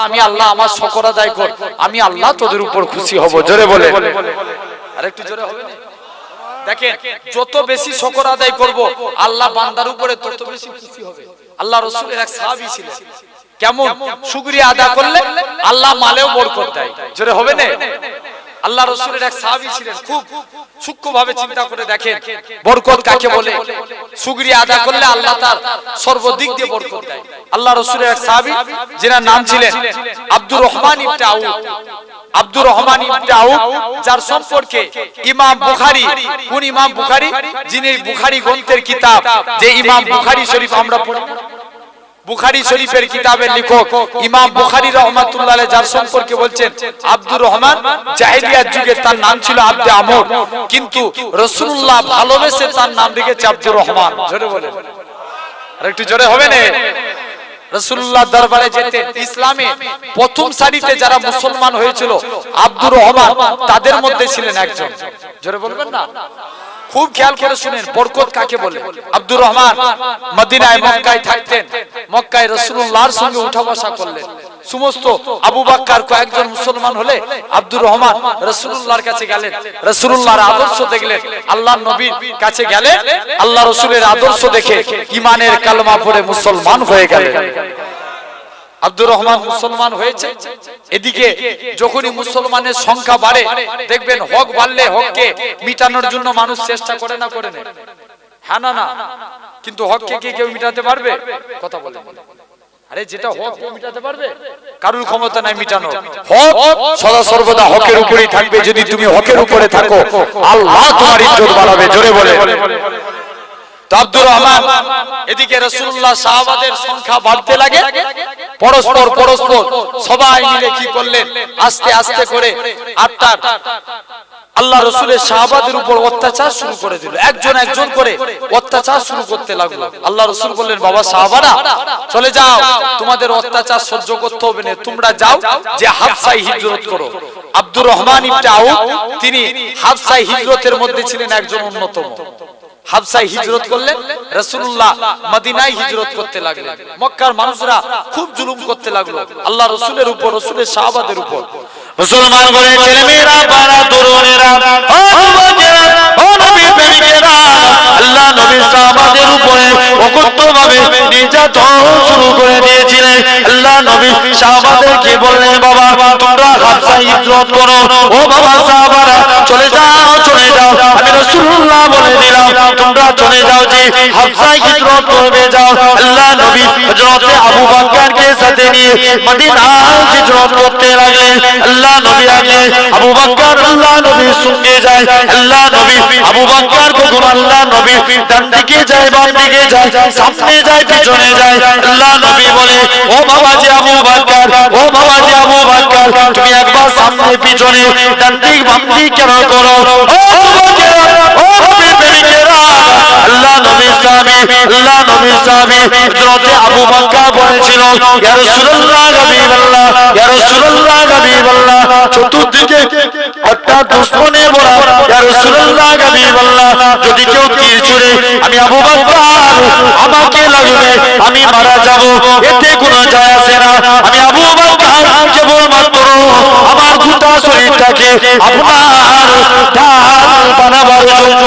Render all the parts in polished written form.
আমি আল্লাহ আমার শুকর আদায় কর, আমি আল্লাহ তোদের উপর খুশি হব। জোরে বলে, আরেকটু জোরে হবে না? দেখেন, যত বেশি শুকর আদায় করব আল্লাহ বান্দার উপরে তত বেশি খুশি হবে। আল্লাহ রাসূলের এক সাহাবী ছিলেন, কেমন শুকরিয়া আদা করলে আল্লাহ মালেও বরকত দেয়। জোরে হবে না? আল্লাহ রাসূলের এক সাহাবী ছিলেন, খুব সূক্ষ্মভাবে চিন্তা করে দেখেন বরকত কাকে বলে। শুকরিয়া আদা করলে আল্লাহ তার সর্বদিক দিয়ে বরকত দেয়। আল্লাহ রাসূলের এক সাহাবী যার নাম ছিলেন আব্দুর রহমান ইবনে আউফ। আব্দুর রহমান ইবনে আউফ, যার সম্পর্কে ইমাম বুখারী, কোন ইমাম বুখারী? যিনি বুখারী গ্রন্থের কিতাব, যে ইমাম বুখারী শরীফ আমরা পড়ি, বুখারী শরীফের কিতাবের লেখক ইমাম বুখারী রাহমাতুল্লাহ আলাইহি, যার সম্পর্কে বলছেন আব্দুর রহমান, জাহেলিয়াত যুগে তার নাম ছিল আব্দে আমর, কিন্তু রাসূলুল্লাহ ভালোবেসে তার নাম রেখেছে আব্দুর রহমান। জোরে বলেন, আরেকটু জোরে হবে না? রাসূলুল্লাহ দরবারে যেতেন, ইসলামে প্রথম সারিতে যারা মুসলমান হয়েছিল আব্দুর রহমান তাদের মধ্যে ছিলেন একজন। জোরে বলবেন না? খুব খেয়াল করে শুনেন বরকত কাকে বলে। আব্দুর রহমান মদিনায় মক্কায় থাকতেন, মক্কায় রাসূলুল্লাহর সঙ্গে উঠা বসা করলেন। সমস্ত আবু বকর কয়েকজন মুসলমান হলে আব্দুর রহমান রাসূলুল্লাহর কাছে গেলেন, রাসূলুল্লাহর আদর্শ দেখলেন, আল্লাহর নবীর কাছে গেলেন, আল্লাহ রাসূলের আদর্শ দেখে ঈমানের কালেমা পড়ে মুসলমান হয়ে গেলেন। আব্দুর রহমান মুসলমান হয়েছে। এদিকে যখনই মুসলমানের সংখ্যা বাড়ে, দেখবেন হক বাড়লে হককে মিটানোর জন্য মানুষ চেষ্টা করে না, করে না? হ্যাঁ না? না, কিন্তু হককে কি কেউ মিটাতে পারবে? কথা বলে, আরে যেটা হক ও মিটাতে পারবে? কারোর ক্ষমতা নাই মিটানো। হক সদা সর্বদা হকের উপরেই থাকবে। যদি তুমি হকের উপরে থাকো আল্লাহ তোমার ইজ্জত বাড়াবে। জোরে বলে। তো আব্দুর রহমান, এদিকে রাসূলুল্লাহ সাহাবাদের সংখ্যা বাড়তে লাগে, পরস্পর সবাই মিলে কি করলেন, আস্তে আস্তে করে আত্মার আল্লাহ রাসূলের সাহাবাদের উপর অত্যাচার শুরু করে দিল। একজন একজন করে অত্যাচার শুরু করতে লাগলো। আল্লাহ রাসূল বললেন, বাবা সাহাবারা চলে যাও, তোমাদের অত্যাচার সহ্য করতে হবে না, তোমরা যাও যে হাবশায় হিজরত করো। আব্দুর রহমান ইবনে আউফ তিনি হাবশায় হিজরতের মধ্যে ছিলেন একজন অন্যতম। হাবশায় হিজরত করলেন, রাসূলুল্লাহ মদিনায় হিজরত করতে লাগলেন। মক্কার মানুষরা খুব জুলুম করতে লাগলো আল্লাহ রাসূলের উপর, রাসূলের সাহাবাদের উপর। মুসলমান করে ছেলেমেয়েরা, পাড়া তরুণেরা, ও যুবকেরা, ও নবীর প্রেমিকেরা, আল্লাহ নবীর সাহাবাদের উপরে অকথ্যভাবে নির্যাতন শুরু করে দিয়েছিলেন। আল্লাহ নবী সাহাবাদেরকে বললেন, বাবা তোমরা হাবশায় হিজরত করো। ও বাবা সাহাবারা চলে যাও, চলে যাও, আমি রাসূলুল্লাহ বলে দিলাম তোমরা চলে যাও, যে হাবশায় হিজরত করবে যাও। আল্লাহ নবী হযরতে আবু বকরকে সাথে নিয়ে মদিনায় হিজরত করতে লাগলেন। আল্লাহ নবী আগে, আবু বকর আল্লাহ নবীর সঙ্গে যায়। আল্লাহ নবী আবু বকর কখন আল্লাহ নবী ডান দিকে যায়, বাম দিকে যায়, সামনে যায়, পিছনে যায়। আল্লাহ নবী বলে, ও বাবা জি আবু বকর, ও বাবা জি আবু বকর, তুমি একবার সামনে পিছনে ডান দিক বাম দিক কেন করো? ও যুবকেরা, ও নবীর প্রেমিকেরা, আল্লাহ নবীর সাহাবী, আল্লাহ নবীর সাহাবী হযরতে আবু বকর বলেছিল, ইয়া রাসূলুল্লাহ হাবিবাল্লাহ, ইয়া রাসূলুল্লাহ হাবিবাল্লাহ, চতুর্দিকে একটা দুশমনে ভরা, ইয়া রাসূলুল্লাহ হাবিবাল্লাহ, যদি কেউ তীর ছুড়ে আমি আবু বকর আমাকে লাগবে, আমি মারা যাব, এতে কোনো যায় আসে না। আমি আবু বকর কেবলমাত্র আমার গোটা শরীরটাকে আপনার ঢাল বানাবার জন্য।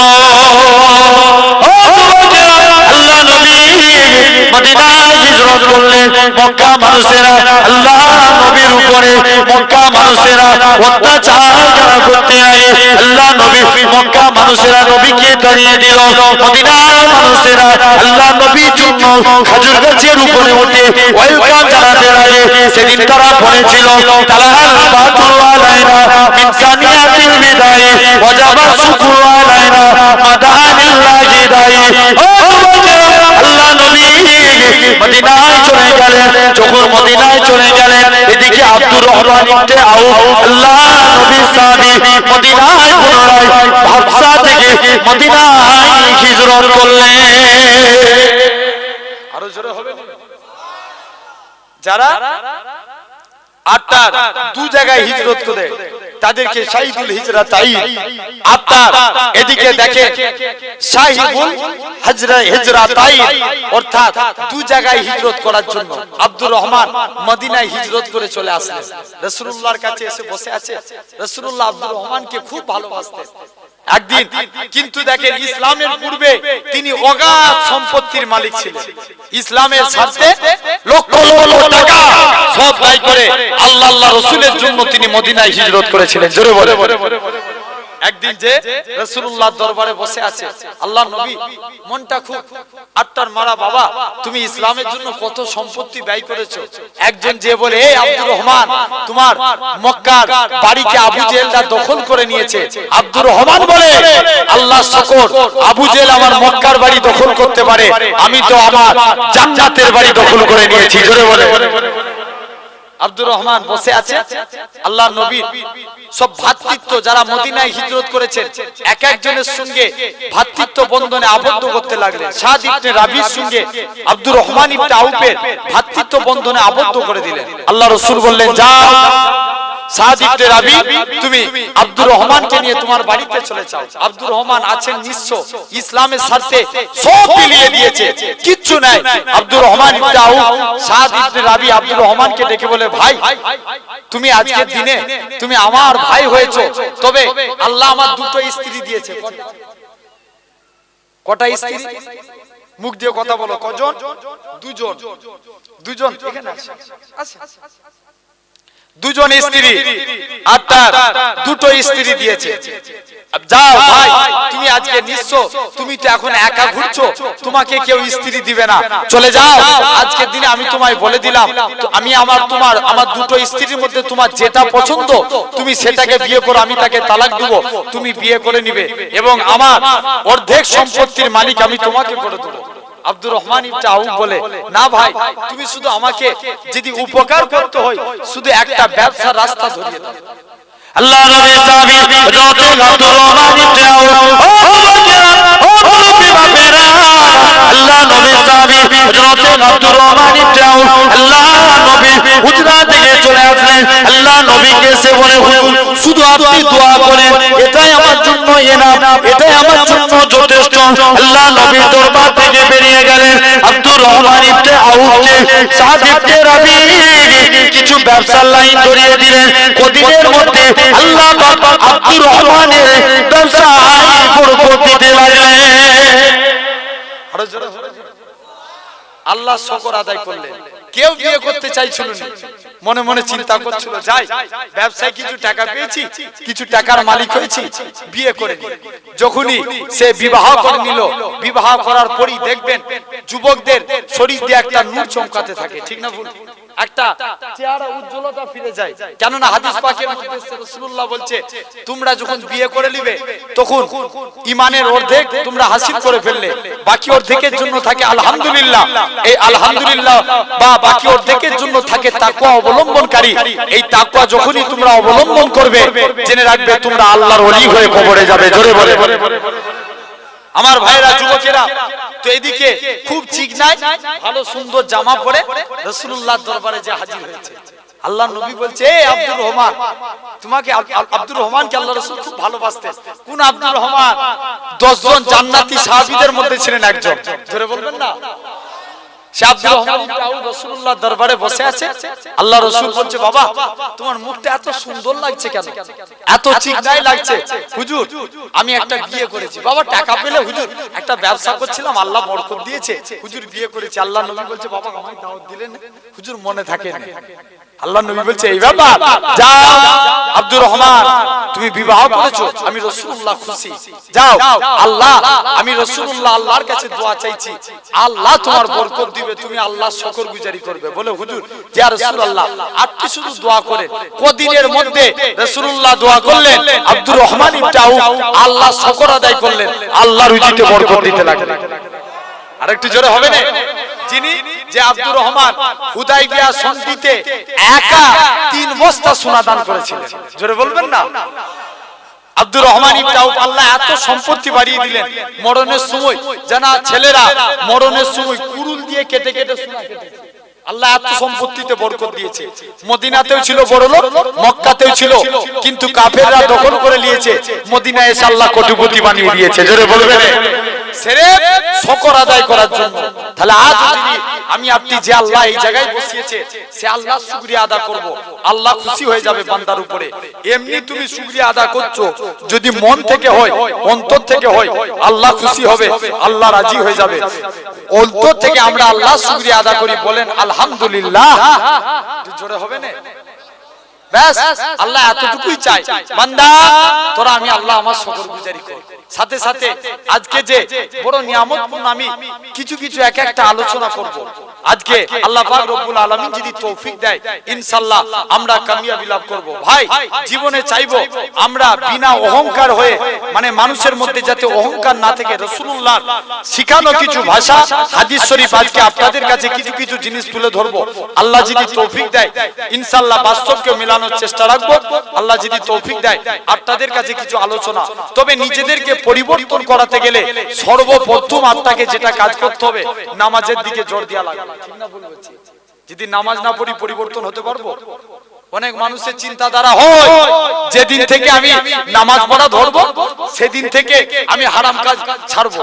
আল্লাহ নবী মদিনায় হিজরত করলেন। মক্কা মানুষেরা আল্লাহ নবীর উপরে, মক্কা মানুষেরা অত্যাচার যারা করতে লাগে, আল্লাহ নবী মক্কা মানুষেরা নবীকে তাড়িয়ে দিল। মদিনার মানুষেরা আল্লাহ নবীর জন্য খেজুর গাছের উপরে উঠে ওয়েলকাম জানাতে লাগে। সেদিন তারা বলেছিল, তালাল বাতুল আলাইনা মিন সানিয়াতিল বিদায় ওয়াজাবা শুকরু আলাইনা মাদানিল্লাহি দাই। ও যুবকেরা, আল্লাহ নবী মদিনায় চলে গেলেন। যখন মদিনায় চলে গেলেন, এদিকে আব্দুর রহমান ইবনে আউফ আল্লাহ নবীর সাহাবী মদিনায় পুনরায় হাবশা থেকে মদিনায় হিজরত করলেন। আরো জোরে হবে না? যারা আটটা দু জায়গায় হিজরত করে তাদেরকে শাহিদুল হিজরাতাইন। আপনার এদিকে দেখেন শাহিদুল হিজরাতাইন অর্থাৎ দুই জায়গায় হিজরত করার জন্য আব্দুর রহমান মদিনায় হিজরত করে চলে আসলেন। রাসূলুল্লাহর কাছে এসে বসে আছে। রাসূলুল্লাহ আব্দুর রহমানকে খুব ভালোবাসতেন। একদিন কিন্তু দেখেন ইসলামের পূর্বে তিনি অগাধ সম্পত্তির মালিক ছিলেন। ইসলামের স্বার্থে লক্ষ লক্ষ টাকা সব ব্যয় করে আল্লাহ রাসূলের জন্য তিনি মদিনায় হিজরত করেছিলেন। জোরে বলে। একদিন যে রাসূলুল্লাহর দরবারে বসে আছে, আল্লাহর নবী মনটা খুব আটটার মারা, বাবা তুমি ইসলামের জন্য কত সম্পত্তি ব্যয় করেছো। একজন যে বলে, এই আব্দুর রহমান, তোমার মক্কার বাড়িকে আবু জেহেলরা দখল করে নিয়েছে। আব্দুর রহমান বলে, আল্লাহ শুকর, আবু জেহেল আমার মক্কার বাড়ি দখল করতে পারে, আমি তো আমার জান্নাতের বাড়ি দখল করে নিয়েছি। জোরে বলে। আব্দুর রহমান বসে আছে। আল্লাহর নবী সব ভ্রাতৃত্ব যারা মদিনায় হিজরত করেছেন এক একজনের সঙ্গে ভ্রাতৃত্ব বন্ধনে আবদ্ধ করতে লাগলেন। সাদ ইবনে রাবির সঙ্গে আব্দুর রহমান ইবনে আউফের ভ্রাতৃত্ব বন্ধনে আবদ্ধ করে দিলেন। আল্লাহ রাসূল বললেন, যাও সাদ ইবনে রাবি, তুমি আব্দুর রহমানকে নিয়ে তোমার বাড়িতে চলে যাও। আব্দুর রহমান আছেন নিঃস্ব, ইসলামের স্বার্থে সব বিলিয়ে দিয়েছে, কিচ্ছু নাই। আব্দুর রহমান ইবনে আউফ সাদ ইবনে রাবি আব্দুর রহমানকে ডেকে বলে, ভাই তুমি আজকের দিনে তুমি আমার ভাই হয়েছো, তবে আল্লাহ আমার দুটো স্ত্রী দিয়েছে। কটা স্ত্রী? মুখ দিয়ে কথা বলো, কজন? দুজন। দুজন এখানে আছে। দুজন স্ত্রী, আপনার দুটো স্ত্রী দিয়েছে। যাও ভাই, তুমি আজকে নিঃস্ব, তুমি তো এখন একা ঘুরছো, তোমাকে কেউ স্ত্রী দিবে না, চলে যাও। আজকের দিনে আমি তোমায় বলে দিলাম, আমি আমার দুটো স্ত্রীর মধ্যে তোমার যেটা পছন্দ তুমি সেটাকে বিয়ে করো, আমি তাকে তালাক দেব, তুমি বিয়ে করে নিবে এবং আমার অর্ধেক সম্পত্তির মালিক আমি তোমাকে করে দেবো। আব্দুর রহমান ইবনে আউফ বলে, না ভাই, তুমি শুধু আমাকে যদি উপকার করতে হয় শুধু একটা ব্যবসার রাস্তা ধরিয়ে দাও। আল্লাহ নবী সাহাবী হযরত আব্দুর রহমান ইবনে আউফ, আল্লাহ নবী সাহাবী হযরত আব্দুর রহমান ইবনে আউফ আল্লাহ নবী হুজরা থেকে চলে আসলেন। আল্লাহ নবীকে এসে বলে, হুজুর শুধু আপনি দোয়া করেন, এটাই আমার জন্য এনাফ, এটাই আমার জন্য যথেষ্ট। আল্লাহ নবীর দরবার থেকে বেরিয়ে গেলেন। আব্দুর রহমান ইবনে আউফকে সাদ ইবনে রাবি কিছু ব্যবসার লাইন ধরিয়ে দিলেন। কদিনের মধ্যে আল্লাহ পাক আব্দুর রহমানের ব্যবসায় বরকত দিতে লাগলেন। আল্লাহ শুকর আদায় করলেন। কেউ বিয়ে করতে চাইছিল না, মনে মনে চিন্তা করছিল, যাই ব্যবসায় কিছু টাকা পেয়েছি, কিছু টাকার মালিক হয়েছি, বিয়ে করে নি। যখনই সে বিবাহ করে নিল, বিবাহ করার পরই দেখবেন যুবকদের শরীর দিয়ে একটা নূর চমকাতে থাকে, ঠিক না ভুল? একটা চেহারা উজ্জ্বলতা ফিরে যায়। কেননা হাদিস পাকের মধ্যে রাসূলুল্লাহ বলছে, তোমরা যখন বিয়ে করে নিবে তখন ঈমানের অর্ধেক তোমরা হাসিল করে ফেললে, বাকি অর্ধেকের জন্য থাকে আলহামদুলিল্লাহ। এই আলহামদুলিল্লাহ বা বাকি অর্ধেকের জন্য থাকে তাকওয়া অবলম্বনকারী। এই তাকওয়া যখনই তোমরা অবলম্বন করবে, জেনে রাখবে তোমরা আল্লাহর ওলি হয়ে কবরে যাবে। জোরে বলে। আমার ভাইরা, যুবকেরা, তো এদিকে খুব চিকনাই ভালো সুন্দর জামা পরে রাসূলুল্লাহর দরবারে যে হাজির হয়েছে। আল্লাহ নবী বলছে, এই আব্দুর রহমান, তোমাকে আব্দুর রহমানকে আল্লাহ রাসূল খুব ভালোবাসতেন। কোন আব্দুর রহমান? 10 জন জান্নাতি সাহাবীদের মধ্যে ছিলেন একজন। জোরে বলবেন না? সে আব্দুর রহমান ইবনে আউফ রাসূলুল্লাহর দরবারে বসে আছে। আল্লাহ রাসূল বলছে, বাবা তোমার মুখটা এত সুন্দর লাগছে কেন, এত চিকনাই লাগছে? হুজুর আমি একটা বিয়ে করেছি। বাবা টাকা পেলে হুজুর একটা ব্যবসা করছিলাম, আল্লাহ বরকত দিয়েছে, হুজুর বিয়ে করেছি। আল্লাহ নবী বলছে, বাবা আমায় দাওয়াত দিলেন? হুজুর মনে থাকে না। আল্লাহ নবী বলছে, এই ব্যাপার, যাও আব্দুর রহমান তুমি বিবাহ করেছো, আমি রাসূলুল্লাহ খুশি, যাও আল্লাহ, আমি রাসূলুল্লাহ আল্লাহর কাছে দোয়া চাইছি, আল্লাহ তোমার বরকত দিবে, তুমি আল্লাহর শুকরগুজারি করবে। বলে, হুজুর ইয়া রাসূলুল্লাহ আপনি শুধু দোয়া করেন। কদিনের মধ্যে রাসূলুল্লাহ দোয়া করলেন, আব্দুর রহমান ইবনে আউফ আল্লাহ শুকর আদায় করলেন, আল্লাহ রুজিতে বরকত দিতে লাগলেন। আরেকটু জোরে হবে না? যিনি যে আব্দুর রহমান হুদাইবিয়া সন্ধিতে একা 3 বস্তা সোনা দান করেছিলেন। জোরে বলবেন না? আব্দুর রহমান ইবনে আউফ আল্লাহ এত সম্পত্তি বাড়িয়ে দিলেন, মরণের সময় জানা ছেলেরা মরণের সময় কুরুল দিয়ে কেটে কেটে সোনা কেটেছে। আল্লাহ এত সম্পত্তিতে বরকত দিয়েছে। মদিনাতেও ছিল বড় লোক, মক্কাতেও ছিল, কিন্তু কাফেররা দখল করে নিয়েছে। মদিনায় এসে আল্লাহ কোটিপতি বানিয়ে দিয়েছে। জোরে বলবেন, সির্ফ শুকর আদায় করার জন্য। তাহলে আজ যদি আমি আপনি যে আল্লাহ এই জায়গায় বসিয়েছে, সে আল্লাহর শুকরিয়া আদা করব, আল্লাহ খুশি হয়ে যাবে বান্দার উপরে। এমনি তুমি শুকরিয়া আদা করছো, যদি মন থেকে হয়, অন্তর থেকে হয়, আল্লাহ খুশি হবে, আল্লাহ রাজি হয়ে যাবে। অন্তর থেকে আমরা আল্লাহ শুকরিয়া আদা করি, বলেন আলহামদুলিল্লাহ। জোরে হবে না? ব্যাস, আল্লাহ এতটুকুই চাই, বান্দা তোরা আমি আল্লাহ আমার শুকরগুজারি কর। সাথে সাথে আজকে যে বড় নিয়ামতপূর্ণ, আমি কিছু কিছু এক একটা আলোচনা করব। আজকে আল্লাহ পাক রব্বুল আলামিন যদি তৌফিক দেয়, ইনশাআল্লাহ আমরা কামিয়াবি লাভ করব। ভাই, জীবনে চাইবো আমরা বিনা অহংকার হয়ে, মানে মানুষের মধ্যে যাতে অহংকার না থেকে, রাসূলুল্লাহ শিখানো কিছু ভাষা, হাদিস শরীফ, আজকে আপনাদের কাছে কিছু কিছু জিনিস তুলে ধরবো। আল্লাহ যদি তৌফিক দেয়, ইনশাআল্লাহ বাস্তবকে মেলানোর চেষ্টা রাখবো। আল্লাহ যদি তৌফিক দেয়, আপনাদের কাছে কিছু আলোচনা। তবে নিজেদেরকে পরিবর্তন করাতে গেলে সর্বপ্রথম আপনাকে যেটা কাজ করতে হবে, নামাজের দিকে জোর দেওয়া লাগবে। ঠিক না ভুল বলছি? যদি নামাজ না পড়ি পরিবর্তন হতে পারবো? অনেক মানুষের চিন্তাধারা হয়, যেদিন থেকে আমি নামাজ পড়া ধরবো, সেদিন থেকে আমি হারাম কাজ ছাড়বো।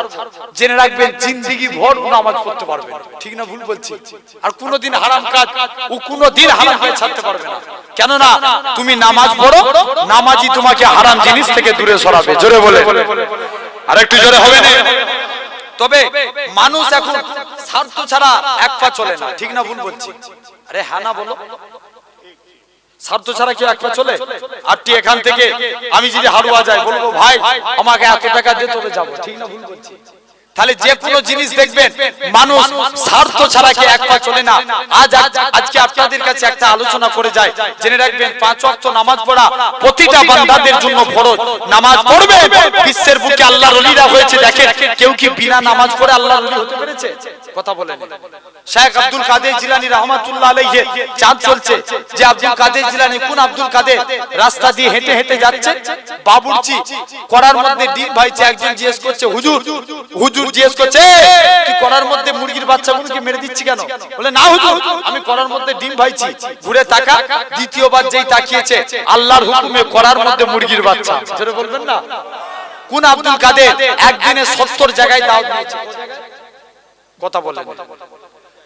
জেনে রাখবেন, জিন্দেগি ভর নামাজ পড়তে পারবে। ঠিক না ভুল বলছি? আর কোনোদিন হারাম কাজ, ও কোনোদিন হারাম কাজ ছাড়তে পারবে না। কেননা তুমি নামাজ পড়ো, নামাজই তোমাকে হারাম জিনিস থেকে দূরে সরাবে। জোরে বলে, আর একটু জোরে হবে না? তবে মানুষ এখন স্বার্থ ছাড়া এক পা চলে না। ঠিক না ভুল বলছি? আরে হ্যাঁ না বলো? স্বার্থ ছাড়া কি এক পা চলে? আরটি এখান থেকে আমি যদি হারুয়া যাই, বলবো ভাই আমাকে এত টাকা দিয়ে তবে যাবো। ঠিক না ভুল বলছি? তাহলে যে কোনো জিনিস দেখবেন, মানুষ স্বার্থ ছাড়া কি এক পা চলে না। আজকে আপনাদের কাছে একটা আলোচনা করে যায়, জেনে রাখবেন, 5 ওয়াক্ত নামাজ পড়া প্রতিটা বান্দাদের জন্য ফরজ। নামাজ পড়বে। বিশ্বের বুকে আল্লাহর ওলিরা হয়েছে, দেখেন কেউ কি বিনা নামাজ পড়ে আল্লাহর ওলি হতে পেরেছে? কথা বলেন। শেখ আব্দুল কাদের জিলানী রাহমাতুল্লাহ আলাইহি চাঁদ চলছে, যে আব্দুল কাদের জিলানী, কোন আব্দুল কাদের? রাস্তা দিয়ে হেঁটে হেঁটে যাচ্ছে, বাবুর্চি করার মধ্যে ডিম ভাইছে। একজন জিজ্ঞেস করছে, হুজুর, হুজুর জিজ্ঞেস করছে, তুই করার মধ্যে মুরগির বাচ্চাগুলোকে মেরে দিচ্ছি কেন? বলে, না হুজুর, আমি করার মধ্যে ডিম ভাইছি। ঘুরে তাকা, দ্বিতীয়বার যেই তাকিয়েছে, আল্লাহর হুকুমে করার মধ্যে মুরগির বাচ্চা। জোরে বলবেন না? কোন আব্দুল কাদের একদিনে 70 জায়গায় দাওয়াত নিয়েছে? কথা বলেন।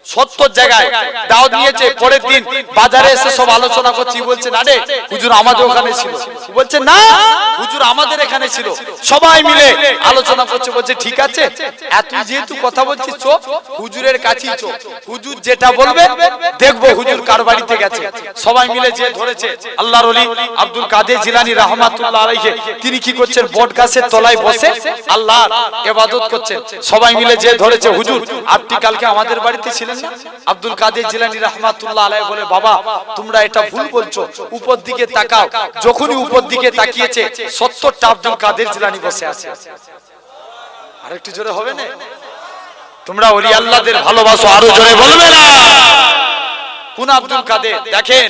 70 জায়গায় দাওয়াত নিয়েছে। পরের দিন বাজারে এসে সব আলোচনা করছি, বলছে না রে হুজুর আমাদের ওখানে ছিল। বলছে না হুজুর আমাদের এখানে ছিল। সবাই মিলে আলোচনা করছে, বলছে ঠিক আছে, এত যেহেতু কথা বলছিস, চো হুজুরের কাছেই চো, হুজুর যেটা বলবে দেখবো হুজুর কার বাড়িতে গেছে। সবাই মিলে যে ধরেছে, আল্লাহর ওলি আব্দুল কাদের জিলানী রাহমাতুল্লাহ আলাইহি, তিনি কি করছেন? বট গাছের তলায় বসে আল্লাহর ইবাদত করছেন। সবাই মিলে যে ধরেছে, হুজুর আপনি কালকে আমাদের বাড়িতে ছিলেন না? আব্দুল কাদের জিলানী রাহমাতুল্লাহ আলাইহি বলে, বাবা তোমরা এটা ভুল বলছো, উপর দিকে তাকাও। যখনই উপর দিকে তাকিয়েছে, 70টা আব্দুল কাদের জিলানী বসে আছে। আরেকটু জোরে হবে না? তোমরা ওলি আল্লাহদের ভালোবাসো, আরো জোরে বলবে না? কোন আব্দুল কাদের দেখেন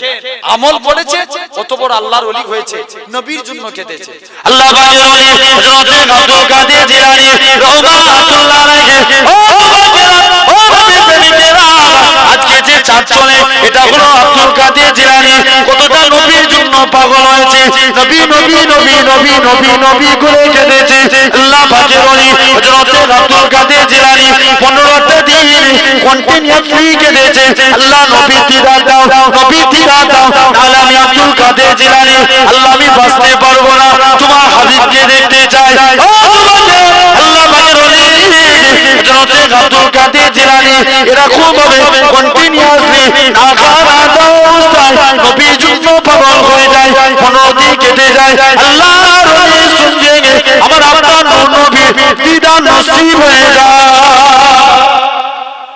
আমল করেছে, কত বড় আল্লাহর ওলি হয়েছে, নবীর জন্য কেঁদেছে। আল্লাহ পাকের ওলি হযরত আব্দুল কাদের জিলানী রাহমাতুল্লাহ আলাইহি। ও বাবারা, ও নবী প্রেমিকেরা, আজকে যে চাঁদ চলে, এটা হলো আব্দুল কাদের জিলানী। কতটা নবীর জন্য পাগল হয়েছে, নবী নবী নবী নবী নবী নবী করে কেঁদেছে। আল্লাহ পাকের ওলি হযরত আব্দুল কাদের জিলানী 15টা দিন কন্টিনিউয়াসলি কেঁদেছে। আল্লাহ নবী দিদার দাও, নবী দিদার দাও, নাহলে আমি আব্দুল কাদের জিলানী, আল্লাহ আমি বাঁচতে পারবো না, তোমার হাবিবকে দেখতে চাই। ও বাবা, আল্লাহ পাকের ওলি হযরত আব্দুল কাদের জিলানী এরকম ভাবে কন্টিনিউয়াসলি নাগারাত অবস্থায় নবীর জন্য পাগল হয়ে যায়, 15 দিন কেটে যায়। আল্লাহর ওলির সঙ্গে আমার আপনার নবী দিদার নসিব হয়ে যায়।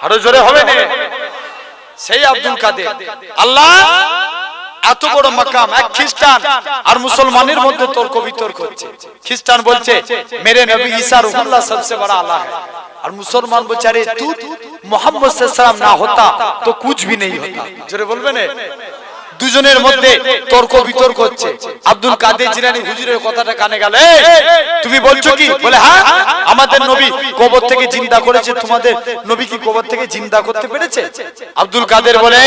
আরো জোরে হবে না? সেই আব্দুল কাদের, আল্লাহ এত বড় মাকাম। এক খ্রিস্টান আর মুসলমানের মধ্যে তর্ক বিতর্ক হচ্ছে। খ্রিস্টান বলছে মেরে নবী ঈসা রুহুল্লাহ सबसे बड़ा अल्लाह है, और मुसलमान বলছে আরে तू मोहम्मद सल्लल्लाहु अलैहि वसल्लम ना होता तो कुछ भी नहीं होता। জোরে বলবে না? দুজনের মধ্যে তর্ক বিতর্ক হচ্ছে। আব্দুল কাদের জিলানী হুজুরের কথাটা কানে গেল, তুমি বলছো কি? বলে হ্যাঁ, আমাদের নবী কবর থেকে জিন্দা করেছে, তোমাদের নবী কি কবর থেকে জিন্দা করতে পেরেছে? আব্দুল কাদের বলে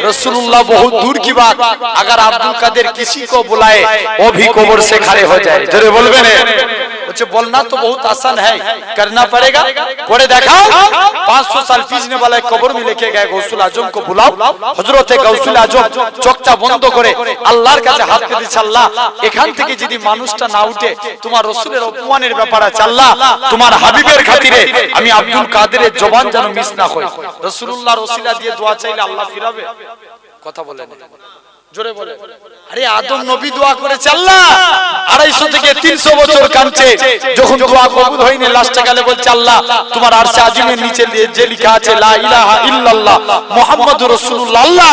रसूलुल्लाह बहुत दूर की बात, अगर अब्दुल कादिर किसी को बुलाए वो भी कब्र से खड़े हो जाए। जोरे बोलबे ने, बच्चे बोलना तो बहुत आसान है, करना पड़ेगा। करे देखाओ, 500 साल पीछने वाला कब्र में लेके गए गौसुल आजम को बुलाओ। हजरत गौसुल आजम চোখটা বন্ধ করে আল্লাহর কাছে হাত পেতে দিচ্ছে, আল্লাহ এখান থেকে যদি মানুষটা না উঠে তোমার রাসূলের অপমানের ব্যাপার আছে, আল্লাহ তোমার হাবিবের খাতিরে আমি আব্দুল কাদেরের জবান যেন মিস না হয়। রাসূলুল্লাহর ওসিলা দিয়ে দোয়া চাইলে আল্লাহ ফিরাবে? কথা বলেন, জোরে বলে। আরে আদম নবী দোয়া করেছে, আল্লাহ 250 থেকে 300 বছর কাঁদছে, যখন দোয়া কবুল হয়নি লাস্টে গেলে বলছে, আল্লাহ তোমার আরশে আজিমের নিচে যে লেখা আছে লা ইলাহা ইল্লাল্লাহ মুহাম্মাদুর রাসূলুল্লাহ, আল্লাহ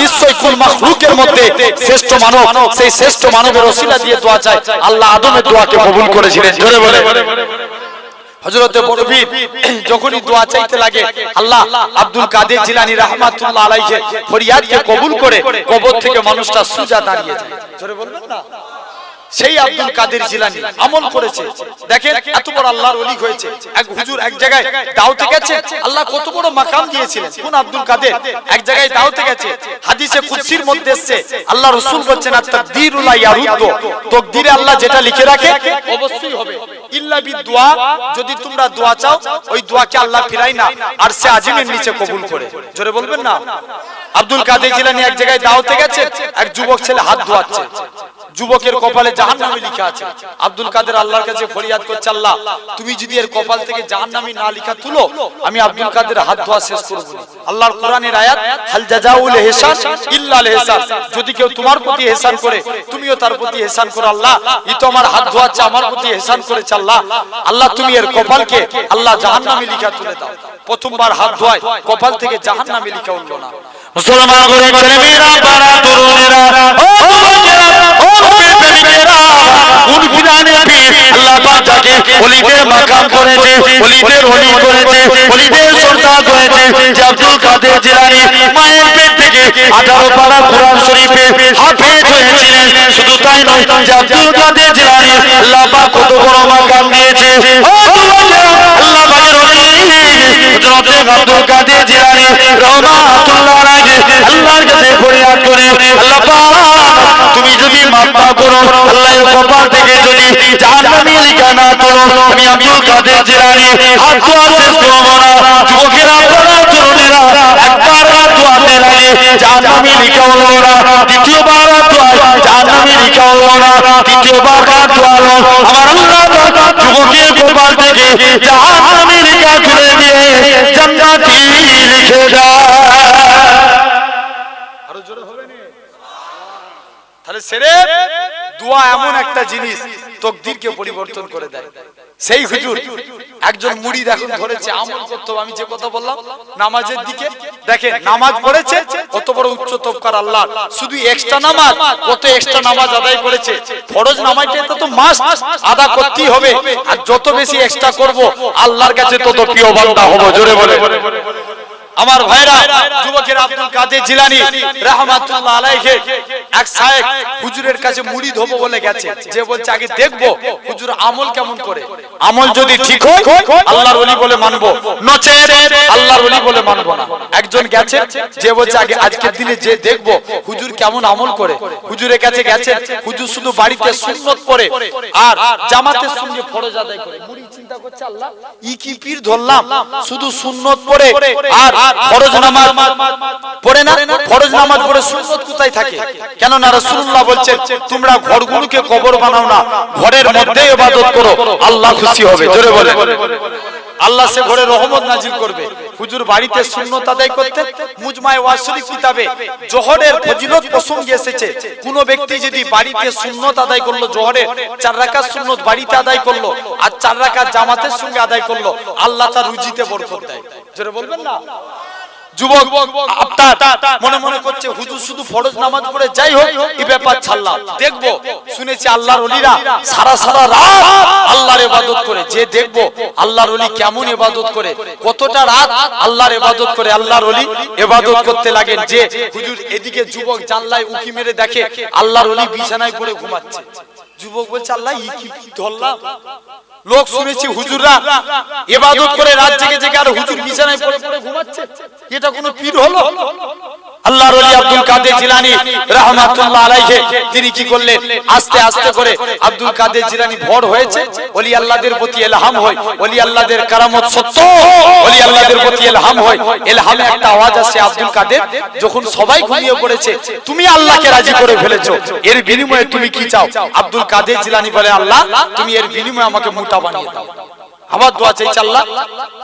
নিশ্চয় কুল মাখলুকের মধ্যে শ্রেষ্ঠ মানব, সেই শ্রেষ্ঠ মানবের ওসিলা দিয়ে দোয়া চাই, আল্লাহ আদমের দোয়াকে কবুল করেছিলেন। জোরে বলে। হযরত বড়বীর যখনই দোয়া চাইতে লাগে, আল্লাহ আব্দুল কাদের জিলানী রাহমাতুল্লাহ আলাইহি ফরিয়াদকে কবুল করে কবর থেকে মানুষটা সুজা দাঁড়িয়ে যায়। জোরে বলবেন না? সেই আব্দুল কাদের জিলানী আমল করেছে, দেখেন এত বড় আল্লাহর ওলি হয়েছে। এক হুজুর এক জায়গায় দাওয়াতে গেছে, আল্লাহ কত বড় মাকাম দিয়েছিলেন। কোন আব্দুল কাদের এক জায়গায় দাওয়াতে গেছে, হাদিসে কুদসির মধ্যে এসেছে আল্লাহ রাসূল বলেছেন তাকদীরু লা ইয়ারুদ্দু, তাকদীরে আল্লাহ যেটা লিখে রাখে অবশ্যই হবে, ইল্লা বিদুয়া, যদি তোমরা দোয়া চাও ওই দোয়াকে আল্লাহ ফিরায় না, আর সে আজিমের নিচে কবুল করে। জোরে বলবেন না? আব্দুল কাদের জিলানী এক জায়গায় দাওয়াতে গেছে, এক যুবক ছেলে হাত ধোয়াচ্ছে, যুবকের কপালে জাহান্নামী লেখা আছে। আব্দুল কাদের আল্লাহর কাছে ফরিয়াদ করছে, আল্লাহ তুমি যদি এর কপাল থেকে জাহান্নামী না লেখা তুলো, আমি আব্দুল কাদের হাত ধোয়া শেষ করব না। আল্লাহর কোরআনের আয়াত হাল জাযাউল ইহসান ইল্লাল ইহসান, যদি কেউ তোমার প্রতি ইহসান করে তুমিও তার প্রতি ইহসান করো। আল্লাহ ই তো আমার হাত ধোয়াচ্ছে, আমার প্রতি ইহসান করেছে, আল্লাহ আল্লাহ তুমি এর কপালকে আল্লাহ জাহান্নামী লেখা তুলে দাও। প্রথমবার হাত ধোয়ায় কপাল থেকে জাহান্নামী লেখা উঠলো না। মুসলমান করে ছেলেমেয়েরা, বাড়া তরুণেরা, ও যুবকেরা, ও নবীর প্রেমিকেরা, কোন বিধানে পীর আল্লাহ পাক যাকে ওলিদের মাকাম করেছে, ওলিদের ওলি করেছে, ওলিদের সরদার করেছে, যে আব্দুল কাদের জিলানী মায়ের পেট থেকে 18 পারা কোরআন শরীফে হাফেজ হয়েছিলেন। শুধু তাই নয়, যে আব্দুল কাদের জিলানী আল্লাহ পাক কত বড় মাকাম দিয়েছে। ও যুবকেরা, আল্লাহ পাকের ওলি হযরত আব্দুল কাদের জিলানী রাহমাতুল্লাহ আলাইহি আল্লাহর কাছে ফরিয়াদ করে, আল্লাহ পাক তুমি যদি মাফ না করো, আল্লাহর কপাল থেকে যদি জাহান্নামী লিখা না করো, আমি আব্দুল কাদের জিলানী হাত ধোয়া শেষ করব না। যুবকেরা, আপনারা তরুণেরা, একবার হাত ধোয়াতে লাগে জাহান্নামী লিখা হলো না, দ্বিতীয়বার হাত ধোয়া জাহান্নামী লিখা হলো না, তৃতীয়বার হাত ধোয়ালো, আমার আল্লাহ পাক যুবকের কপাল থেকে জাহান্নামী লিখা তুলে দিয়ে জান্নাতি লিখে দেয়। আরো জোরে হবে না? তাহলে সেরে দোয়া এমন একটা জিনিস তকদিরকে পরিবর্তন করে দেয়। সেই হুজুর একজন মুরিদ এখন ধরেছে আমল করতে হবে। আমি যে কথা বললাম নামাজের দিকে, দেখেন নামাজ পড়েছে কত বড় উচ্চ তবকার আল্লাহ, শুধু এক্সট্রা নামাজ কত এক্সট্রা নামাজ আদায় করেছে। ফরজ নামাজটা তো মাস্ট আদা করতেই হবে, আর যত বেশি এক্সট্রা করব আল্লাহর কাছে তত প্রিয় বান্দা হব। জোরে বলে। আমার ভাইরা, যুবকের আব্দুল কাদের জিলানী রাহমাতুল্লাহ আলাইহি এক শায়েখ হুজুরের কাছে মুরিদ হবো বলে গেছে, যে বলছে আগে দেখবো হুজুর আমল কেমন করে, আমল যদি ঠিক হয় আল্লাহর ওলি বলে মানবো, নচেত আল্লাহর ওলি বলে মানবো না। একজন গেছে, যে বলছে আগে আজকের দিনে যে দেখবো হুজুর কেমন আমল করে। হুজুরের কাছে গেছে, হুজুর শুধু বাড়িতে সুন্নত পড়ে আর জামাতের সঙ্গে ফরজ আদায় করে। মুরিদ চিন্তা করছে, আল্লাহ ই কি পীর ধরলাম, শুধু সুন্নত পড়ে আর ফরজ নামাজ পড়ে না, ফরজ নামাজ পড়ে সুন্নত কোথায় থাকে? কেন না রাসূলুল্লাহ বলছেন তোমরা ঘরগুলোকে কবর বানাও না, ঘরের মধ্যে ইবাদত করো, আল্লাহ খুশি হবে। জোরে বলে। আল্লাহ সে ঘরে রহমত নাজিল করবে। হুজুর বাড়িতে সুন্নত আদায় করতেন। মুজমায়ে ওয়াজ শরীফ কিতাবে জোহরের ফজিলত প্রসঙ্গে এসেছে, কোন ব্যক্তি যদি বাড়িতে সুন্নত আদায় করলো, জোহরের 4 রাকাত সুন্নত বাড়িতে আদায় করলো আর 4 রাকাত জামাতের সঙ্গে আদায় করলো, আল্লাহ তার রুজিতে বরকত দেয়। জোরে বলবেন না? যুবক আপনার মনে মনে করছে হুজুর শুধু ফরজ নামাজ পড়ে যাই হোক এই ব্যাপার ছাড়লাম, দেখবো শুনেছি আল্লাহর ওলিরা সারা সারা রাত আল্লাহর ইবাদত করে, যে দেখবো আল্লাহর ওলি কেমন ইবাদত করে, কতটা রাত আল্লাহর ইবাদত করে, আল্লাহর ওলি ইবাদত করতে লাগেন। যে হুজুর এদিকে যুবক জানলায় উকি মেরে দেখে আল্লাহর ওলি বিছানায় পড়ে ঘুমাচ্ছে, যুবক বলছে আল্লাহ ই কি ধরলাম। লোক শুনেছি হুজুররা ইবাদত করে রাত জেগে জেগে আর হুজুর বিছানায় পড়ে পড়ে ঘুমাচ্ছে, এটা কোনো পীর হলো? আল্লাহর ওলি আব্দুল কাদের জিলানী রাহমাতুল্লাহ আলাইহি তিনি কি করলেন, আস্তে আস্তে করে আব্দুল কাদের জিলানী ভর হয়েছে, ওলি আল্লাহদের প্রতি ইলহাম হয়, ওলি আল্লাহদের কারামত সত্য, ওলি আল্লাহদের প্রতি ইলহাম হয়। ইলহামে একটা আওয়াজ আসে আব্দুল কাদের, যখন সবাই ঘুমিয়ে পড়েছে তুমি আল্লাহকে রাজি করে ফেলেছো, এর বিনিময়ে তুমি কি চাও? আব্দুল কাদের জিলানী বলে আল্লাহ তুমি এর বিনিময়ে আমাকে মোটা বানিয়ে দাও। আবার দোয়া চাইছে আল্লাহ,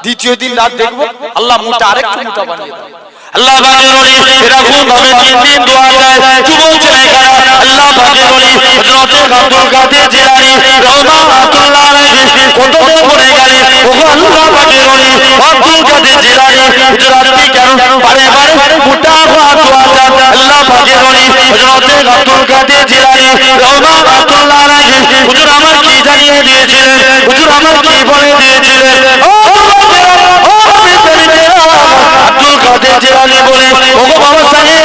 দ্বিতীয় দিন রাত দেখবো আল্লাহ মোটা আরেকটু মোটা বানিয়ে দাও। আল্লাহ পাকের ওলি এরকম ভাবে 3 দিন দোয়া চায়, যুবক ছেলেরা আল্লাহ পাকের ওলি হযরত আব্দুল কাদের জিলানী রাহমাতুল্লাহ আলাইহি কত দিন পড়ে গেলেন, ওগো আল্লাহ পাকের ওলি আব্দুল কাদের জিলানী হুজুর আপনি কেন বারে বারে মোটা দোয়া চান? আল্লাহ পাকের ওলি হযরত আব্দুল কাদের জিলানী রাহমাতুল্লাহ আলাইহি হুজুর আমার কি জানিয়ে দিয়েছিলেন, হুজুর আমার কি বলে দিয়েছিলেন? ও আব্দুল কাদের জিলানী বলে ওগো বাবা সাহেব,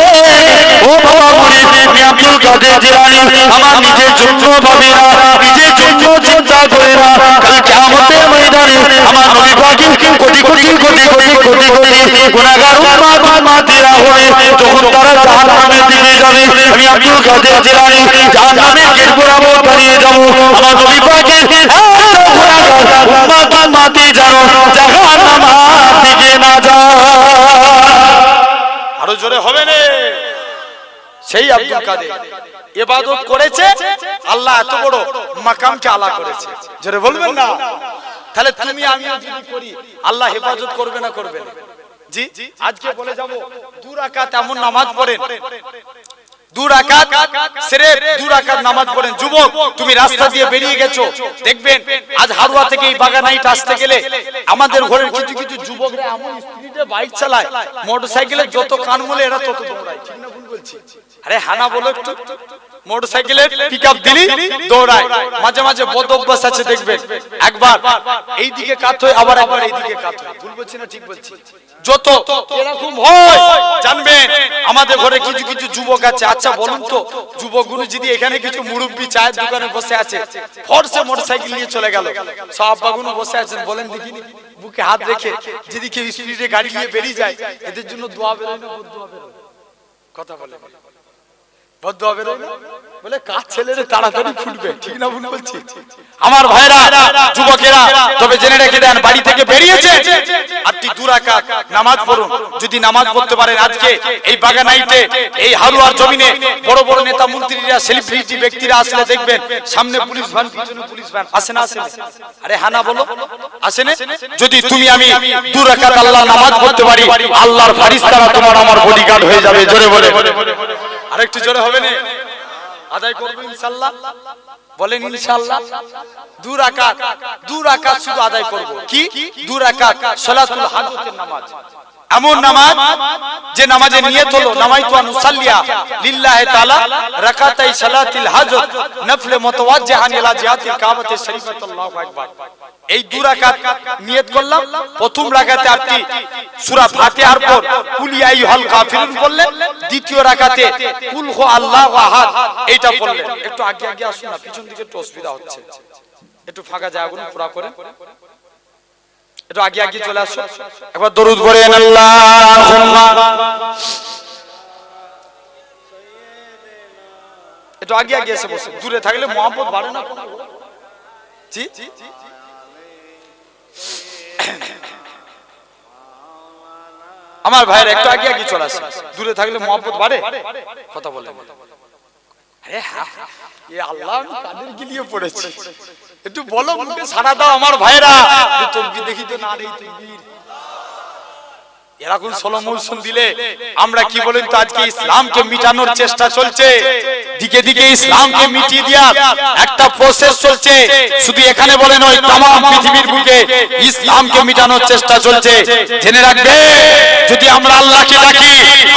ও বাবা মুরিদ, আমি আব্দুল কাদের জিলানী আমার নিজের জন্য ভাবি না, নিজের জন্য চিন্তা করি না, কাল কিয়ামতের ময়দানে আমার নবী পাকের কোটি কোটি কোটি কোটি কোটি কোটি গুনাহগার উম্মত-উম্মতিরা হয়ে যখন তারা জাহান্নামের দিকে যাবে, আমি আব্দুল কাদের জিলানী জাহান্নামের গেট বরাবর দাঁড়িয়ে যাব, আমার নবী পাকের একটা গুনাহগার উম্মত-উম্মতি যেন জাহান্নামের দিকে না যায়। আরো জোরে হবে না? সেই আব্দুল কাদের ইবাদত করেছে, আল্লাহ এত বড় মাকামকে আলা করেছে, জোরে বলবেন না? তাহলে তুমি আমিও যদি করি আল্লাহ হেফাজত করবে না করবে না? জি, আজকে বলে যাব 2 রাকাত এমন নামাজ পড়েন, 2 রাকাত সিরেফ 2 রাকাত নামাজ পড়েন। যুবক তুমি রাস্তা দিয়ে বেরিয়ে গেছো, দেখবেন আজ হারুয়া থেকে এই বাগানাইট আসতে গেলে আমাদের ঘরের কিছু কিছু যুবকরা এমন স্পিডে বাইক চালায়, মোটরসাইকেলের যত কান মলে এরা তত দৌড়ায়, ঠিক না ভুল বলছি? আরে হানা বলো একটু, মোটরসাইকেলের পিকআপ দিলি দৌড়ায়, মাঝে মাঝে বদ অভ্যাস আছে দেখবেন, একবার এই দিকে কাত হয় আবার একবার এই দিকে কাত হয়, ভুল বলছি না ঠিক বলছি? যত এরকম হয় জানবেন আমাদের ঘরে কিছু কিছু যুবক আছে। আচ্ছা বলুন তো, যুবকগুলো যদি এখানে কিছু মুরব্বি চায়ের দোকানে বসে আছে, ফরসে মোটরসাইকেল নিয়ে চলে গেল, সব আব্বাগুলো বসে আছেন, বলেন দেখি বুকে হাত রেখে যদি কেউ স্পিডে গাড়ি নিয়ে বেরিয়ে যায়, এদের জন্য দোয়া বেরোয় না বদদোয়া বেরোয়? কথা বলে বদদোয়া বেরোয় না? বলে কাজ ছেলেরে তাড়াতাড়ি ফুটবে, ঠিক না ভুল বলছি? আমার ভাইরা যুবকেরা তবে জেনে রেখে দেন, বাড়ি থেকে বেরিয়েছে আপনি 2 রাকাত নামাজ পড়ুন। যদি নামাজ পড়তে পারেন, আজকে এই বাগানাইতে এই হারুয়ার জমিনে বড় বড় নেতা মন্ত্রীরা সেলিব্রিটি ব্যক্তিরা আসলে দেখবেন সামনে পুলিশ ভ্যান পিছনে পুলিশ ভ্যান, আসে না আসে না? আরে হানা বলো আসে না? যদি তুমি আমি 2 রাকাত আল্লাহ নামাজ পড়তে পারি, আল্লাহর ফারিস্তারা তোমার আমার বডিগার্ড হয়ে যাবে, জোরে বলে আরেকটু জোরে হবে না? আদায় করব ইনশাআল্লাহ, বলেন ইনশাআল্লাহ। 2 রাকাত শুধু আদায় করব। কি 2 রাকাত? সালাতুল হাজতের নামাজ, এমন নামাজ যে নামাজে নিয়ত হলো নামাইতু আন উসাল্লিয়া লিল্লাহি তাআলা রাকাতাই সালাতিল হাজত নফল মুতাওয়াজ্জিহান ইলা জিহাতিল কাবাতিশ শরীফাত, আল্লাহু আকবার। এই 2 রাকাত নিয়ত করলাম, প্রথম রাকাতে আপনি সূরা ফাতিহার পর কুল ইয়া আইয়ুহাল কাফিরুন পড়লেন, দ্বিতীয় রাকাতে কুল হু আল্লাহু আহাদ এইটা পড়লেন। একটু আগে আগে আসুন না, পিছন দিকে একটু অসুবিধা হচ্ছে, একটু ফাঁকা জায়গাগুলো পুরো করেন, একটু আগে আগে চলে আসুন, একবার দরুদ পড়েন আল্লাহুম্মা। একটু আগে আগে এসে বসে, দূরে থাকলে মহব্বত বাড়ে না? জি আমার ভাইয়ের একটু আগে আগে চলে আসে, দূরে থাকলে মহব্বত বাড়ে, কথা বলে। আরে আল্লাহ আমি কাদের গিলিয়ে পড়েছি, একটু বলো, মুখে সাড়া দাও আমার ভাইরা। তকবীর দেখি তো না রে, তকবীর এরকম 16 মৌসুম দিলে আমরা কি বলেন তো, আজকে ইসলামকে মিটানোর চেষ্টা চলছে। দিকে দিকে ইসলামকে মিটিয়ে দেওয়ার একটা প্রসেস চলছে। শুধু এখানে বলে নয়, তাম পৃথিবীর বুকে ইসলামকে মিটানোর চেষ্টা চলছে। জেনে রাখবে, যদি আমরা আল্লাহকে ডাকি,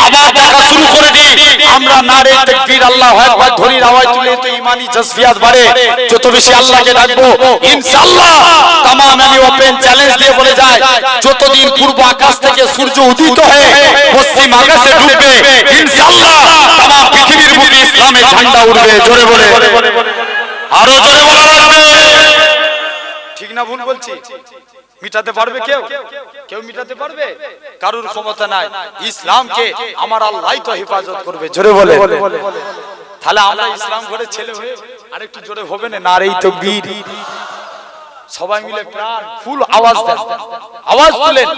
আবার ডাকা শুরু করে দিই, আমরা নারে তাকবীর আল্লাহু আকবার ধ্বনির আওয়াজ তুলে তো ইমানি জজবিয়াত বাড়ে। যত বেশি আল্লাহকে ডাকবো, ইনশাআল্লাহ তামাম আমি ওপেন চ্যালেঞ্জ দিয়ে বলে যায়, যতদিন পূর্ব আকাশ থেকে সূর্য উদিত হয়ে পশ্চিম আকাশে ঢুকবে, ইনশাআল্লাহ তামাম পৃথিবীর বুকে ইসলামের ঝান্ডা উড়বে। জোরে বলে, আরো জোরে বলা লাগবে। ঠিক না ভুল বলছি? মিটাতে পারবে কেউ? কেউ মিটাতে পারবে? কারুর ক্ষমতা নাই। ইসলামকে আমার আল্লাহই তো হেফাজত করবে। জোরে বলে, তাহলে আমরা ইসলাম ঘরে ছেলে হয়ে আরেকটু জোরে হবে না? নারে তাকবীর। সবাই মিলে প্রাণ ফুল আওয়াজ দেন, আওয়াজ তুলেন।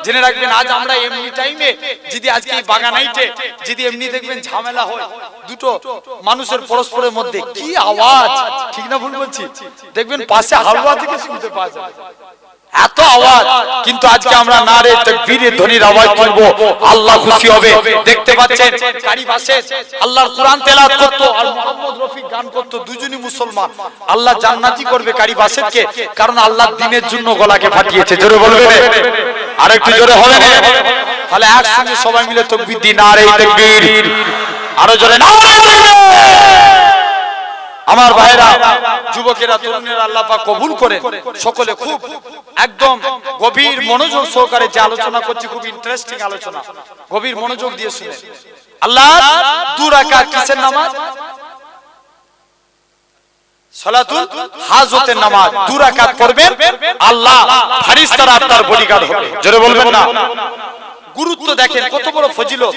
জেনে রাখবেন, আজ আমরা এমনি টাইমে যদি আজকে এই বাগানাইতে যদি এমনি দেখবেন ঝামেলা হয় দুটো মানুষের পরস্পরের মধ্যে, কি আওয়াজ! ঠিক না ভুল বলছি? দেখবেন পাশে হালুয়া থেকে শুনতে পাওয়া যায়, এত আওয়াজ। কিন্তু আজকে আমরা নারে তাকবীরের ধ্বনির আওয়াজ তুলবো, আল্লাহ খুশি হবে। দেখতে পাচ্ছেন কারি বাসে আল্লাহর কোরআন তেলাওয়াত করতো আর মোহাম্মদ রফিক গান করতো, দুজনই মুসলমান। আল্লাহ জান্নাতি করবে কারি বাসেরকে, কারণ আল্লাহ দ্বীনের জন্য গলাকে ফাটিয়েছে। জোরে বলবে, আরেকটু জোরে হবে না? তাহলে একসঙ্গে সবাই মিলে তাকবীর দিন, নারে তাকবীর। আরো জোরে নারে তাকবীর। আমার ভাইরা, যুবকেরা, তরুণেরা, আল্লাহ পাক কবুল করে সকলে খুব একদম গভীর মনোযোগ সহকারে যে আলোচনা করছি, খুব ইন্টারেস্টিং আলোচনা, গভীর মনোযোগ দিয়ে শুনে। আল্লাহ 2 রাকাত কিসের নামাজ? সালাতুল হাজতের নামাজ 2 রাকাত পড়বেন, আল্লাহ ফেরেশতারা আপনার বডিগার্ড হবে। জোরে বলবেন না? গুরুত্ব দেখেন, কত বড় ফজিলত।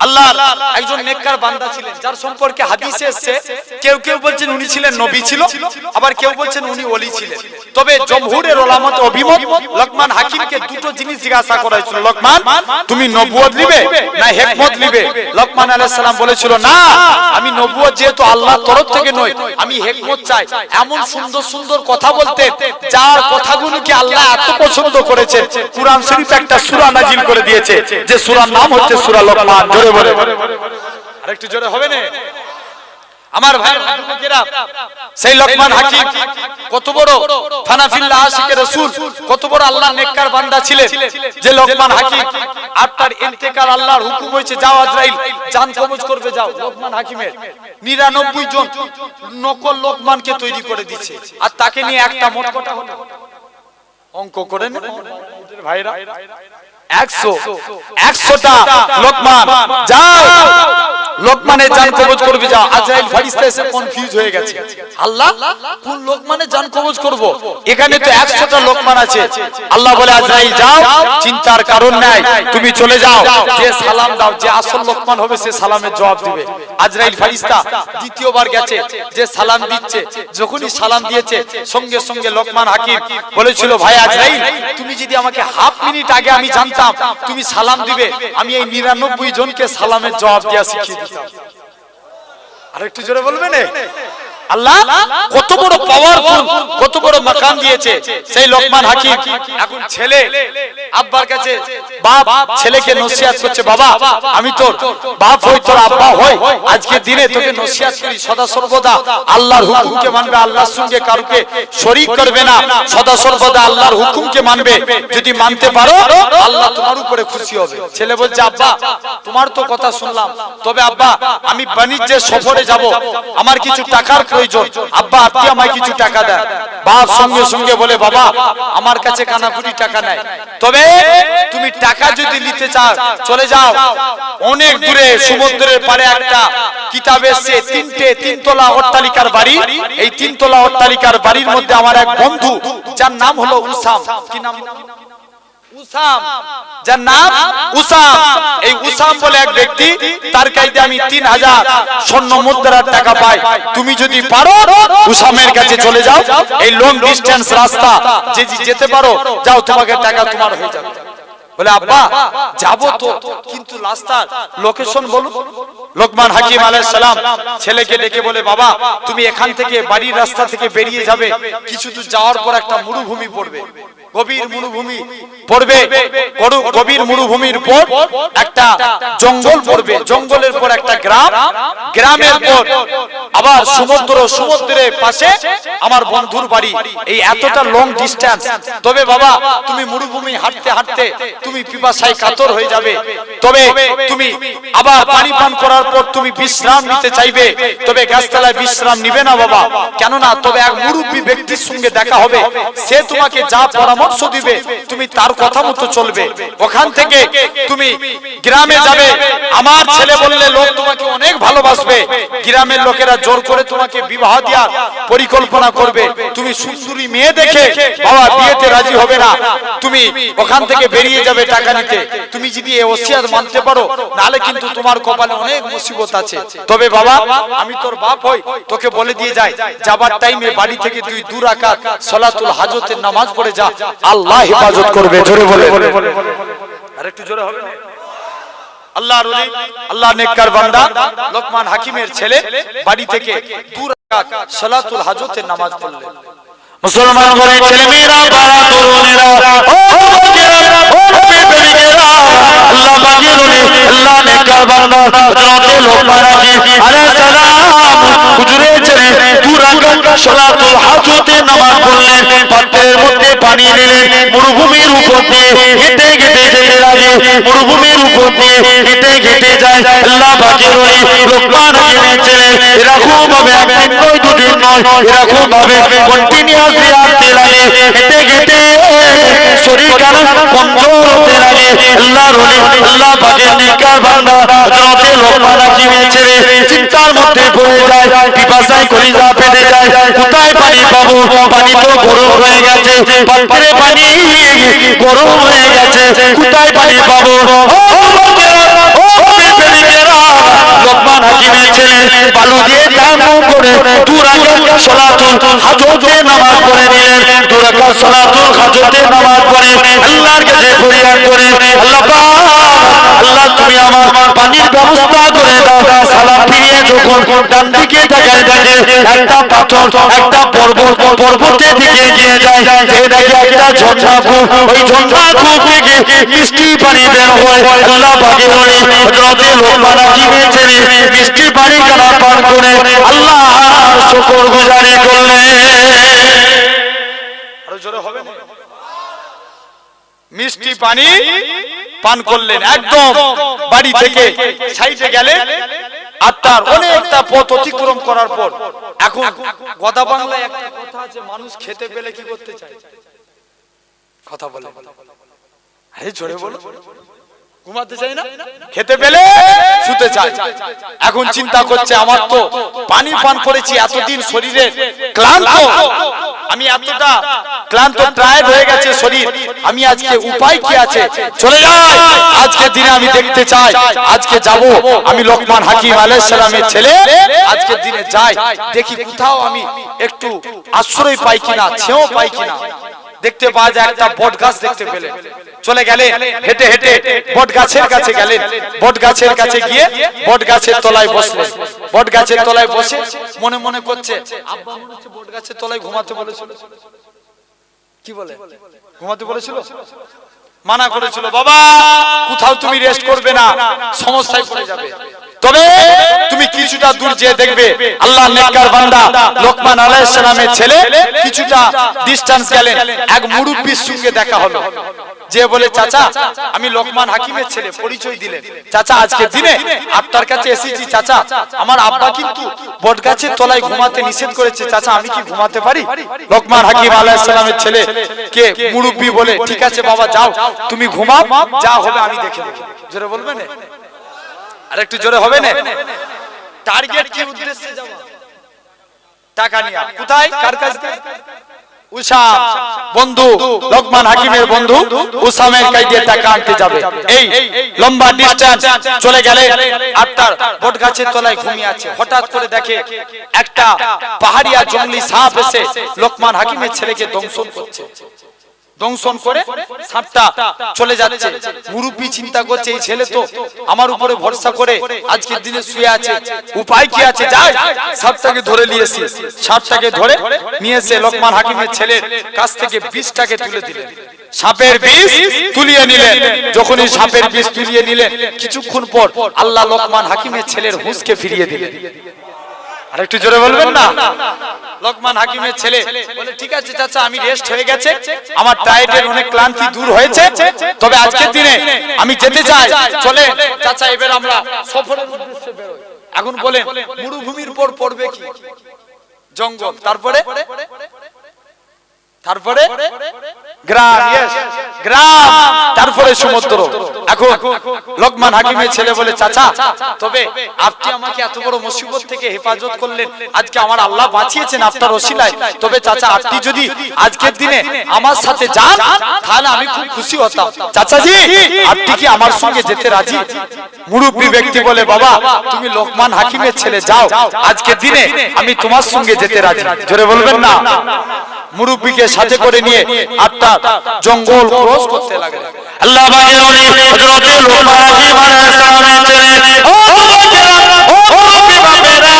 আল্লাহর একজন নেককার বান্দা ছিলেন, যার সম্পর্কে হাদিসে এসেছে, কেউ কেউ বলছেন উনি ছিলেন নবী ছিল, আবার কেউ বলছেন উনি ওলি ছিলেন। তবে জমহুরের উলামাত অভিমত, লোকমান হাকিমকে দুটো জিনিস জিজ্ঞাসা করা হয়েছিল, লোকমান তুমি নবুয়ত নিবে না হিকমত নিবে? লোকমান আলাইহিস সালাম বলেছিল, না, আমি নবুয়ত যেহেতু আল্লাহর তরফ থেকে নয়, আমি হিকমত চাই। এমন সুন্দর সুন্দর কথা বলতেন, যার কথাগুলোকে আল্লাহ এত পছন্দ করেছেন, কুরআন শরীফে একটা সূরা নাজিল করে দিয়েছে, যে সূরার নাম হচ্ছে সূরা লোকমান। জোরে বলে, আরেকটু জোরে হবে না? আমার ভাই যুবকেরা, সেই লোকমান হাকিম কত বড় ফানাফিল্লাহ আশিকে রাসূল, কত বড় আল্লাহর নেককার বান্দা ছিলেন, যে লোকমান হাকিম আপনার ইন্তেকাল আল্লাহর হুকুম হয়েছে, যাও আজরাইল জান কবজ করবে, যাও। লোকমান হাকিমের 99 জন নকল লোকমানকে তৈরি করে দিয়েছে, আর তাকে নিয়ে একটা মোটকটা হলো। অঙ্ক করে নেন ভাইরা, 100টা লোকমান, যাও লোকমানের জান কবজ করবে, যাও। আজরাইল ফেরেশতা এসে কনফিউজ হয়ে গেছে, আল্লাহ কোন লোকমানের জান কবজ করব? এখানে তো 100টা লোকমান আছে। আল্লাহ বলে, আজরাইল যাও, চিন্তার কারণ নাই, তুমি চলে যাও, যে সালাম দাও, যে আসল লোকমান হবে সে সালামের জবাব দিবে। আজরাইল ফেরেশতা দ্বিতীয়বার গেছে, যে সালাম দিচ্ছে, যখনই সালাম দিয়েছে সঙ্গে সঙ্গে লোকমান হাকিম বলেছিল, ভাই আজরাইল, তুমি যদি আমাকে হাফ মিনিট আগে আমি জানতাম তুমি সালাম দিবে, আমি এই 99 জনকে সালামের জবাব দেওয়া শিখিয়ে দিতাম। আরেকটু জোরে বলবেন? আল্লাহ কত বড় পাওয়ারফুল, কত বড় মাকাম দিয়েছে সেই লোকমান হাকিম। এখন ছেলে আব্বার কাছে, বাপ ছেলেকে নসিহত করছে, বাবা আমি তোর বাপ হই, তোর আব্বা হই, আজকে দিনে তোকে নসিহত করি, সদা সর্বদা আল্লাহর হুকুমকে মানবে, আল্লাহর সঙ্গে কাউকে শরীক করবে না, সদা সর্বদা আল্লাহর হুকুমকে মানবে। যদি মানতে পারো, আল্লাহ তোমার উপরে খুশি হবে। ছেলে বলছে, আব্বা তোমার তো কথা শুনলাম, তবে আব্বা আমি বাণিজ্যের সফরে যাব, আমার কিছু টাকার প্রয়োজন, আব্বা আপনি আমায় কিছু টাকা দেন। বাপ সঙ্গে সঙ্গে বলে, বাবা আমার কাছে কানাকুড়ি টাকা নাই, তবে তুমি টাকা যদি নিতে চাও চলে যাও, অনেক দূরে সমুদ্রের পারে একটা কিতাব এসেছে, 3তলা অট্টালিকার বাড়ি, এই 3তলা অট্টালিকার বাড়ির মধ্যে আমার এক বন্ধু, যার নাম হলো উসাম। কি নাম? উসাম, যার নাম উসাম। এই উসাম বলে এক ব্যক্তি, তার কাছে আমি 3000 স্বর্ণ মুদ্রার টাকা পাই, তুমি যদি পারো উসামের কাছে চলে যাও, এই লং ডিসটেন্স রাস্তা যে যেতে পারো, যাও, তোমাকে টাকা তোমার হয়ে যাবে। বলে, আব্বা যাবো তো, কিন্তু রাস্তার লোকেশন বলুন। লোকমান হাকিম আলাইহিস সালাম ছেলেকে ডেকে বলে, বাবা তুমি এখান থেকে বাড়ির রাস্তা থেকে বেরিয়ে যাবে, কিছু দূর যাওয়ার পর একটা মরুভূমি পড়বে, গভীর মরুভূমি পড়বে, গভীর মরুভূমির পর একটা জঙ্গল পড়বে, জঙ্গলের পর একটা গ্রাম, গ্রামের পর আবার সমুদ্র, সমুদ্রের পাশে আমার বন্ধুর বাড়ি। এই এতটা লং ডিস্টেন্স। তবে বাবা তুমি মরুভূমি হাঁটতে হাঁটতে তুমি পিপাসায় কাতর হয়ে যাবে, তবে তুমি আবার পানি পান করার পর তুমি বিশ্রাম নিতে চাইবে, তবে গাছতলায় বিশ্রাম নিবে না বাবা। কেননা তবে এক মুরব্বী ব্যক্তির সঙ্গে দেখা হবে, সে তোমাকে যা পরামর্শ দিবে তুমি তার কথা মতো চলবে। ওখান থেকে তুমি গ্রামে যাবে। আমার ছেলে বললে লোক তোমাকে অনেক ভালোবাসবে, গ্রামের লোকেরা জোর করে তোমাকে বিবাহ দেওয়ার পরিকল্পনা করবে। তুমি সুন্দরী মেয়ে দেখে বাবা বিয়েতে রাজি হবে না, তুমি ওখান থেকে বেরিয়ে যাবে টাকা নিতে। তুমি যদি এই ওসিয়াত মানতে পারো, নালে কিন্তু তোমার কপালে অনেক মুসিবত আছে। তবে বাবা আমি তোর বাপ হই, তোকে বলে দিয়ে যাই, যাবার টাইমে বাড়ি থেকে তুই 2 রাকাত সালাতুল হাজতের নামাজ পড়ে যা, আল্লাহ হেফাজত করবে। জোরে বলে, আরেকটু জোরে হবে না? আল্লাহর ওলি, আল্লাহর নেককার বান্দা লোকমান হাকিমের ছেলে বাড়ি থেকে 2 রাকাত সালাতুল হাজতের নামাজ পড়লেন। মুসলমান ঘরের ছেলে মেয়েরা, বাড়া তরুণেরা, ও বাচ্চারা, ও প্রেমিকেরা, আল্লাহ পাকের ওলি, আল্লাহ নেককার বান্দা হযরতে লোকমান হাকিম আলাইহিস সালাম হুজুরের ছেলে 2 রাকাত সালাতুল হাজতের নামাজ পড়লেন। পাত্রের মধ্যে পানি নিলেন, মরুভূমির উপর দিয়ে হেঁটে হেঁটে যেতে লাগে, মরুভূমির উপর দিয়ে হেঁটে হেঁটে যায় আল্লাহ পাকের ওলি লোকমান হাকিমের ছেলে। এরকম ভাবে একদিন নয়, 2 দিন নয়, এরকম ভাবে কন্টিনিউয়াসলি আসতে লাগে, হেঁটে হেঁটে শরীর খারাপ কমজোর হতে লাগে। আল্লাহর ওলি, আল্লাহ পাকের নেককার বান্দা হযরতে লোকমান হাকিমের ছেলে চিন্তার মধ্যে পড়ে যায়, পিপাসায় কলিজা ফেটে যায়। কোথায় পানি পাবো? পানি তো গরম হয়ে গেছে, পাত্রে পানি গরম হয়ে গেছে, কোথায় পানি পাবো? লোকমান হাকিমের ছেলে বালু দিয়ে তায়াম্মুম করে 2 রাকাত সালাতুল হাজতের নামাজ পড়ে নিলেন। 2 রাকাত সালাতুল হাজতের নামাজ পড়ে আল্লাহর কাছে ফরিয়াদ করে, আল্লাহ পাক, আল্লাহ তুমি আমার পানির ব্যবস্থা করে দাও। সালাম ফিরিয়ে যখন ডান দিকে তাকায় দেখে একটা পাথর, একটা পর্বত, পর্বতের দিকে এগিয়ে যায়, যে দেখে একটা ঝর্ণা কূপ, ওই ঝর্ণা কূপ থেকে মিষ্টি পানি বের হয়। আল্লাহ পাকের ওলি হযরতে লোকমান হাকিমের ছেলে মিষ্টি পানি খানা পান করে আল্লাহর শুকরগুজারি করলেন। আরো জোরে হবে না? মিষ্টি পানি পান করলেন। একদম বাড়ি থেকে সাইডে গেলে আত্মার অনেকটা পথ অতিক্রম করার পর, এখন কথা বাংলায় একটা কথা আছে, মানুষ খেতে পেলে কি করতে চায়? কথা বলে, আরে জোরে বলো। ঘুমাতে চাই না, খেতে পেলে শুতে চায়। এখন চিন্তা করছে আমার তো পানি পান করেছি এতদিন, শরীরে ক্লান্ত, আমি এতটা ক্লান্ত টায়ার্ড হয়ে গেছে শরীর, আমি আজকে উপায় কি আছে? চলে যাই, আজকে দিনে আমি দেখতে চাই, আজকে যাব আমি লোকমান হাকিম আলাইহিস সালামের ছেলে, আজকে দিনে যাই দেখি কোথাও আমি একটু আশ্রয় পাই কিনা, ছেও পাই কিনা। দেখতে পাওয়া যায় একটা বট গাছ দেখতে পেলেন, চলে গেলেন হেঁটে হেঁটে বট গাছের কাছে গেলেন। বট গাছের কাছে গিয়ে বট গাছের তলায় বসলেন। বট গাছের তলায় বসে মনে মনে করছে, আব্বা মনে হচ্ছে বট গাছের তলায় ঘুমাতে বলেছিল। কি বলে? ঘুমাতে বলেছিল, মানা করেছিল, বাবা কোথাও তুমি রেস্ট করবে না, সমস্যায় পড়ে যাবে। তবে তুমি কিছুটা দূর যেয়ে দেখবে আল্লাহর নেককার বান্দা লোকমান আলাইহিস সালামের ছেলে কিছুটা ডিসটেন্স গেলেন, এক মুরব্বির সঙ্গে দেখা হলো। যে বলে, চাচা আমি লোকমান হাকিমের ছেলে, পরিচয় দিলেন। চাচা আজকে দিনে আপনার কাছে এসেছি, চাচা আমার আব্বা কিন্তু বট গাছের তলায় ঘুমাতে নিষেধ করেছে, চাচা আমি কি ঘুমাতে পারি? লোকমান হাকিম আলাইহিস সালামের ছেলে কে মুরব্বি বলে, ঠিক আছে বাবা যাও, তুমি ঘুমাও, যা হবে আমি দেখে নেব। জোরে বলবেন, আর একটু জোরে হবে না? টার্গেট কি, উদ্দেশ্যে যাওয়া, টাকা নিয়ে। কোথায়? কার কাছে? উসাম, বন্ধু লোকমান হাকিমের বন্ধু উসামের কাছে দিয়ে টাকা আনতে যাবে। এই লম্বা ডিসটেন্স চলে গেলে আত্মার বট গাছের তলায় ঘুমিয়ে আছে। হঠাৎ করে দেখে একটা পাহাড়িয়া জঙ্গলি সাপ এসে লোকমান হাকিমের ছেলেকে দংশন করছে। দংশন করে সাপটা চলে যাচ্ছে। মুরুব্বি চিন্তা করছে এই ছেলে তো আমার উপরে ভরসা করে আজকের দিনে শুয়ে আছে, উপায় কি আছে, যাই সাপটাকে ধরে নিয়েছি। সাপটাকে ধরে নিয়ে এসে লোকমান হাকিমের ছেলের কাছ থেকে বিষটাকে তুলে দিলেন, সাপের বিষ তুলিয়ে নিলেন। যখনই সাপের বিষ তুলিয়ে নিলেন, কিছুক্ষণ পর আল্লাহ লোকমান হাকিমের ছেলের হুঁশকে ফিরিয়ে দিলেন। আর একটু জোরে বলবেন না? লোকমান হাকিমের ছেলে বলে, ঠিক আছে চাচা, আমি রেস্ট হয়ে গেছে, আমার ডায়েটের অনেক ক্লান্তি দূর হয়েছে, তবে আজকের দিনে আমি যেতে চাই, চলে চাচা এবার আমরা সফরের উদ্দেশ্যে বেরোই। এখন বলেন মরুভূমির পর পড়বে কি? জঙ্গল, তারপরে গ্রাম, গ্রাম, তারপরে সমুদ্র। এখন লোকমান হাকিমের ছেলে বলে, চাচা তবে আপনি আমাকে এত বড় মুসিবত থেকে হেফাজত করলেন, আজকে আমার আল্লাহ বাঁচিয়েছেন আপনার ওসিলায়, তবে চাচা আপনি যদি আজকের দিনে আমার সাথে যান তাহলে আমি খুব খুশি হতাম। চাচাজি আপনি কি আমার সঙ্গে যেতে রাজি? মুরব্বী ব্যক্তি বলে, বাবা তুমি লোকমান হাকিমের ছেলে, যাও, আজকের দিনে আমি তোমার সঙ্গে যেতে রাজি। জোরে বলবেন না? মুরব্বীকে সাথে করে নিয়ে আটটা জঙ্গল ক্রস করতে লাগলেন। আল্লাহ পাকের ওলি হযরতে লোকমান হাকিম আলাইহিস সালামের ছেলে, ও বাবারা, ও বাবারা,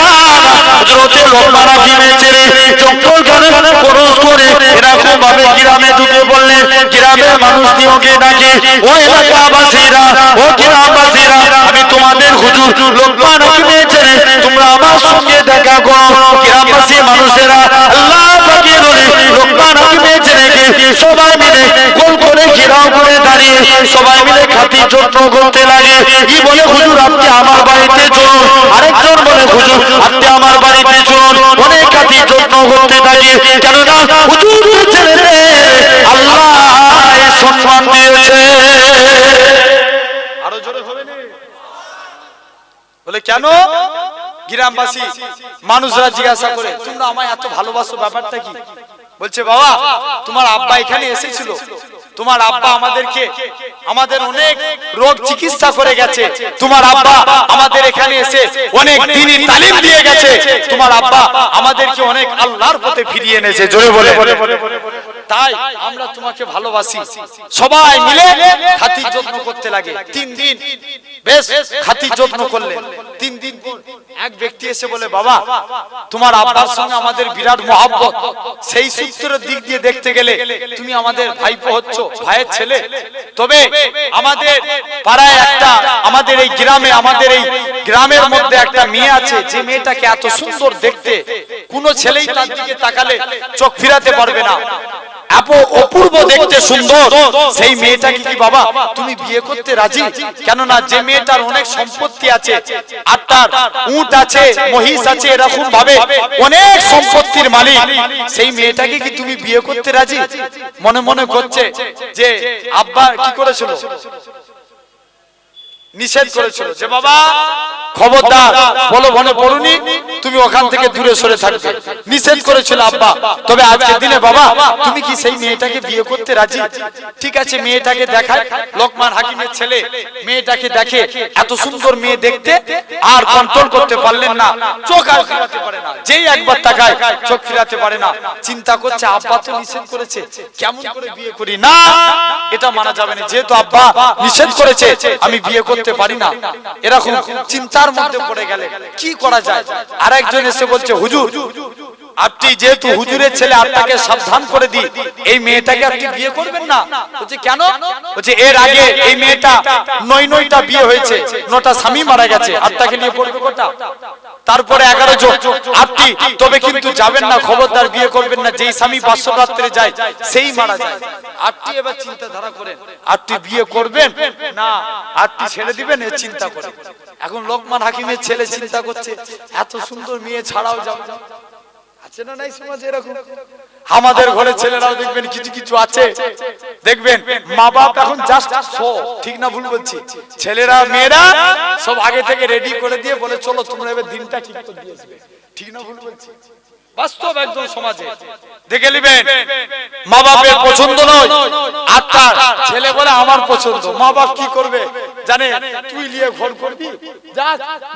হযরতে লোকমান হাকিমের ছেলে জঙ্গল গানে ক্রস করে এরকম ভাবে গ্রামে ঢুকে পড়লেন। গ্রামের মানুষ ওকে ডাকে, ও এলাকাবাসীরা, ও গ্রামবাসীরা, আমি তোমাদের হুজুর লোকমান হাকিমের ছেলে, তোমরা আমার সঙ্গে দেখা করো। গ্রামবাসী মানুষেরা আল্লাহ পাকের ওলি লোকমান হাকিমের ছেলেকে সবাই মিলে গোল করে ঘেরাও করে দাঁড়িয়ে সবাই মিলে খাতির যত্ন করতে লাগে। কি বলে, হুজুর আপনি আমার বাড়িতে চলুন। আরেকজন বলে, হুজুর আপনি আমার বাড়িতে চলুন। অনেক খাতির যত্ন করতে থাকে, কেননা হুজুরের ছেলেদের আল্লাহ সম্মান দিয়েছে। আরো জোরে হবে না? বলে কেন? গ্রামবাসী মানুষরা জিজ্ঞাসা করে, তোমরা আমায় এত ভালোবাসো, ব্যাপারটা কি? বলছে, বাবা তোমার আব্বা এখানে এসেছিল, তোমার আব্বা আমাদের অনেক রোগ চিকিৎসা করে গেছে, তোমার আব্বা আমাদের এখানে এসে অনেক দ্বীনি তালিম দিয়ে গেছে, তোমার আব্বা আমাদেরকে অনেক আল্লাহর পথে ফিরিয়ে এনেছে। জোরে বলে, তাই আমরা তোমাকে ভালোবাসি। সবাই মিলে খাতির যত্ন করতে লাগে। 3 দিন বেশ খাতির যত্ন করলেন। 3 দিন পর এক ব্যক্তি এসে বলে, বাবা তোমার আব্বার সঙ্গে আমাদের বিরাট মহব্বত, সেই সূত্রের দিক দিয়ে দেখতে গেলে তুমি আমাদের ভাইপো হচ্ছ, ভাইয়ের ছেলে, তবে আমাদের পাড়ায় একটা, আমাদের এই গ্রামের মধ্যে একটা মেয়ে আছে, যে মেয়েটাকে এত সুন্দর দেখতে, কোনো ছেলেই তার দিকে তাকালে চোখ ফিরাতে পারবে না, অপূর্ব দেখতে সুন্দর, সেই মেয়েটাকে কি বাবা তুমি বিয়ে করতে রাজি? কেননা যে মেয়েটার অনেক সম্পত্তি আছে, আটটার উট আছে, মহিষ আছে, এরকম ভাবে অনেক সম্পত্তির মালিক, সেই মেয়েটাকে কি তুমি বিয়ে করতে রাজি? মনে মনে করছে যে আব্বা কি করেছিল, নিষেধ করেছিল যে বাবা খবরদার বলো বনে পড়ুনি, তুমি ওখান থেকে দূরে সরে থাকবে, নিষেধ করেছিল আব্বা। তবে আজকের দিনে বাবা তুমি কি সেই মেয়েটাকে বিয়ে করতে রাজি? ঠিক আছে, মেয়েটাকে দেখায়। লোকমান হাকিমের ছেলে মেয়েটাকে দেখে, এত সুন্দর মেয়ে দেখতে আর কন্ট্রোল করতে পারলেন না, চোখ আর ফিরাতে পারে না, যেই একবার তাকায় চোখ ফিরাতে পারে না। চিন্তা করছে আব্বা তো নিষেধ করেছে, কেমন করে বিয়ে করি? না, এটা মানা যাবে না, যেহেতু আব্বা নিষেধ করেছে আমি বিয়ে করতে পারি না। এরকম চিন্তার মধ্যে পড়ে গেলে কি করা যায়? আর একজন এসে বলছে, হুজুর আপনি যেহেতু হুজুরের ছেলে, আপনাকে সাবধান করে দিই, এই মেয়েটাকে আপনি বিয়ে করবেন না। বলছে কেন? বলছে এর আগে এই মেয়েটা 9টা বিয়ে হয়েছে, 9টা স্বামী মারা গেছে, আপনাকে নিয়ে পড়বে কোটা? তারপরে 11 জন, আপনি তবে কিন্তু যাবেন না, খবরদার বিয়ে করবেন না, যেই স্বামী বাসরাত্রে যায় সেই মারা যায়। আপনি এবার চিন্তাধারা করেন, আপনি বিয়ে করবেন না আপনি ছেড়ে দিবেন, এর চিন্তা করেন। এখন লোকমান হাকিমের ছেলে চিন্তা করছে, এত সুন্দর মেয়ে ছাড়াও যাও, আছে না নাই সমাজে এরকম? আমাদের ঘরে ছেলেরাও দেখবেন কিছু কিছু আছে, দেখবেন মা বাপ এখন জাস্ট শো, ঠিক না ভুল বলছি? ছেলেরা মেয়েরা সব আগে থেকে রেডি করে দিয়ে বলে চলো তোমরা এবার দিনটা ঠিক করে দিয়ে আসবে, ঠিক না ভুল বলছি? বাস্তব একদম সমাজে দেখে নেবেন, মা বাপের পছন্দ নয়, আত্মা ছেলে বলে আমার পছন্দ, মা বাপ কি করবে? জানে তুই নিয়ে ঘর করবি, যা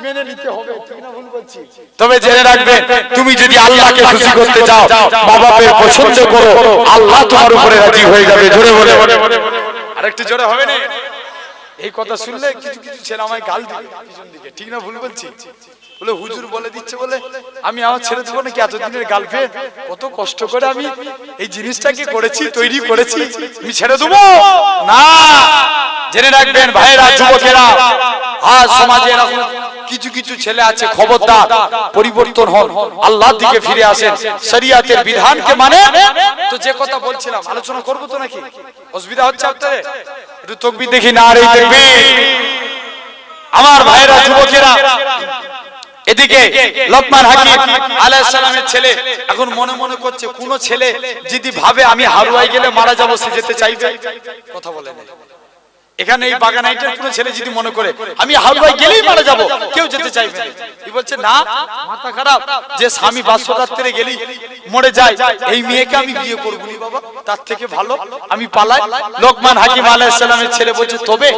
মেনে নিতে হবে, ঠিক না ভুল বলছি? তবে জেনে রাখবে, তুমি যদি আল্লাহকে খুশি করতে চাও, মা বাপের পছন্দ করো, আল্লাহ তোমার উপরে রাজি হয়ে যাবে। জোরে বলে, আরেকটু জোরে হবে না? এই কথা শুনলে কিছু কিছু ছেলে আমায় গাল দিবে পিছন দিকে, ঠিক না ভুল বলছি? বলে হুজুর বলে দিচ্ছে বলে আমি আমার ছেড়ে দেবো নাকি? এতদিনের গার্লফ্রেন্ড, কত কষ্ট করে আমি এই জিনিসটাকে করেছি, তৈরি করেছি, আমি ছেড়ে দেবো না। জেনে রাখবেন ভাইরা, যুবকেরা, আজ সমাজে এরকম কিছু কিছু ছেলে আছে, খবরদার, পরিবর্তন হন, আল্লাহর দিকে ফিরে আসেন, শরিয়াতের বিধানকে মানে। তো যে কথা বলছিলাম, আলোচনা করবো তো নাকি? অসুবিধা হচ্ছে আপনাদের? একটু তাকবীর দেখি, না রে তাকবীর। আমার ভাইরা, যুবকেরা, এদিকে লোকমান হাকিম আলাইহিস সালামের ছেলে এখন মনে মনে করছে, কোন ছেলে যদি ভাবে আমি হারুয়ায় গেলে মারা যাবো, সে যেতে চাইবে? কথা বলেন এখানে এই বাগানাইটার কোন ছেলে যদি মনে করে আমি হারুয়ায় গেলেই মারা যাবো, কেউ যেতে চাইবে না। কি বলছে? না, মাথা খারাপ, যে স্বামী বাসরাত্রে গেলি মরে যায়, এই মেয়েকে আমি বিয়ে করবো নি বাবা, তার থেকে ভালো আমি পালাই। লোকমান হাকিম আলাইহিস সালামের ছেলে বলছে, তবে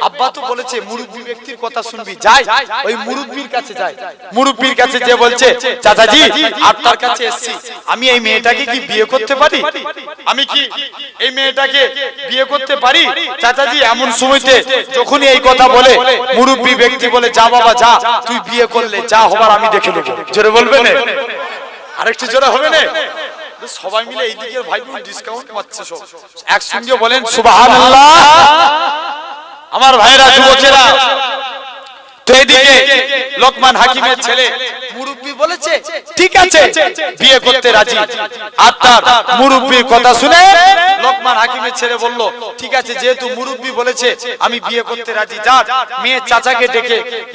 আব্বা তো বলেছে মুরব্বী ব্যক্তির কথা শুনবি, যাই ওই মুরব্বীর কাছে যাই। মুরব্বীর কাছে যে বলছে, চাচাজি আপনার কাছে এসেছি, আমি এই মেয়েটাকে কি বিয়ে করতে পারি? আমি কি এই মেয়েটাকে বিয়ে করতে পারি চাচাজি? এমন সময়তে যখনই এই কথা বলে, মুরব্বী ব্যক্তি বলে, যা বাবা যা, তুই বিয়ে করলে যা হবার আমি দেখে নেবো। জোরে বলবে না? আরেকটু জোরে হবে না? সবাই মিলে এইদিকে ভাই বোন ডিসকাউন্ট পাচ্ছে সব, একসঙ্গে বলেন সুবহানাল্লাহ। আমার ভাইরা, যুবকেরা, তো এদিকে লোকমান হাকিমের ছেলে মুরব্বি বলেছে ঠিক আছে বিয়ে করতে রাজি। আর তার মুরব্বির কথা শুনে লোকমান হাকিমের ছেলে বলল, ঠিক আছে, যেহেতু মুরব্বি বলেছে আমি বিয়ে করতে রাজি, যা। মেয়ে চাচাকে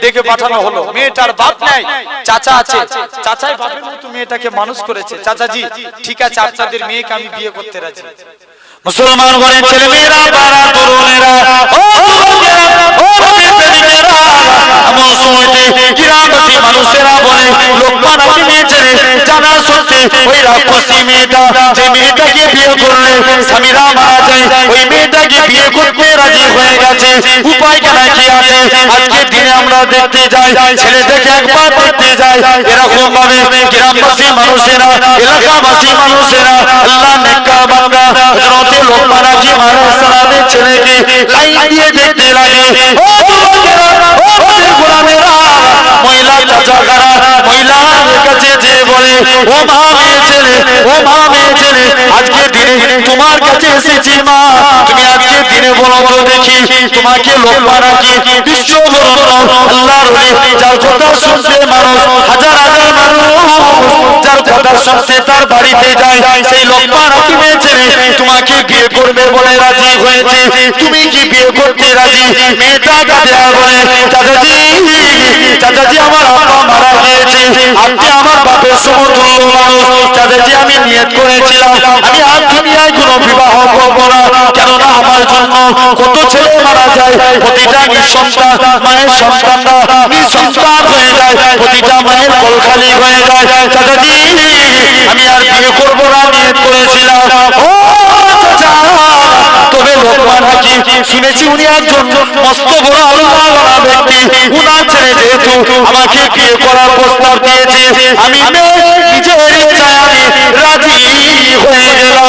ডেকে পাঠানো হলো। মেয়েটার বাপ নাই, চাচা আছে, চাচাই বাপের মতো মেয়েটাকে মানুষ করেছে। চাচাজি ঠিক আছে, আপনাদের মেয়েকে আমি বিয়ে করতে রাজি। মুসলমান ঘরের ছেলে মেয়েরা, পাড়া তরুণেরা, ও যুবকেরা, ও প্রেমিকেরা, এমন সময়তে গ্রামবাসী মানুষেরা বলে, লোকমান হাকিমের ছেলে জানা সত্ত্বে ওই রাক্ষসী মেয়েটা, যে মেয়েটাকে বিয়ে করলে স্বামীরা মারা যায়, ওই মেয়েটাকে বিয়ে করতে রাজি হয়ে গেছে। উপায় কেন কি আছে? আজকের দিনে আমরা দেখতে যাই, ছেলে দেখে একবার দেখতে যাই, এরকম ভাবে গ্রামবাসী মানুষেরা, এলাকাবাসী মানুষেরা, আল্লাহ নেককার বান্দা হযরতে লোকমান হাকিম আলাইহিস সালামের ছেলেকে লাইন দিয়ে দেখতে লাগে। ও যুবকেরা, ও গোলামেরা, মহিলা চাচাকারা মহিলার কাছে যে বলে, ও মা মেয়ে ছেলে, ও মা মেয়ে ছেলে, আজকের দিনে তোমার কাছে এসেছি মা, তুমি আজকের দিনে বলো তো দেখি, তোমাকে লোকমান হাকিম বিশ্ব বরণ্য আল্লাহর ওলি, যার কথা শুনতে মানুষ হাজার হাজার মানুষ, যার কথা শুনতে তার বাড়িতে যায়, সেই লোকমান হাকিমের ছেলে তোমাকে বিয়ে করবে বলে রাজি হয়েছে। তুমি কি বিয়ে করতে রাজি? মেয়েটা কাঁদে আর বলে, চাচাজি, চাচাজি আমার আব্বা মারা গিয়েছে, আপনি আমার বাপের সমতুল্য মানুষ, চাচাজি আমি নিয়ত করেছিলাম আমি আর দুনিয়ায় কোনো বিবাহ করবো না, কেননা আমার জন্য কত ছেলে মারা যায়, প্রতিটা নিঃসন্তান মায়ের সন্তানরা নিঃসন্তান হয়ে যায়, প্রতিটা মায়ের কোল খালি হয়ে যায়, চাচাজি আমি আর বিয়ে করবো না নিয়ত করেছিলাম। ও চাচা, তবে লোকমান হাকিম শুনেছি উনি একজন মস্ত বড় আল্লাহওয়ালা ব্যক্তি, উনার ছেলে যেহেতু আমাকে বিয়ে করার প্রস্তাব দিয়েছে, আমি নিজের ইচ্ছায় আমি রাজি হয়ে গেলাম।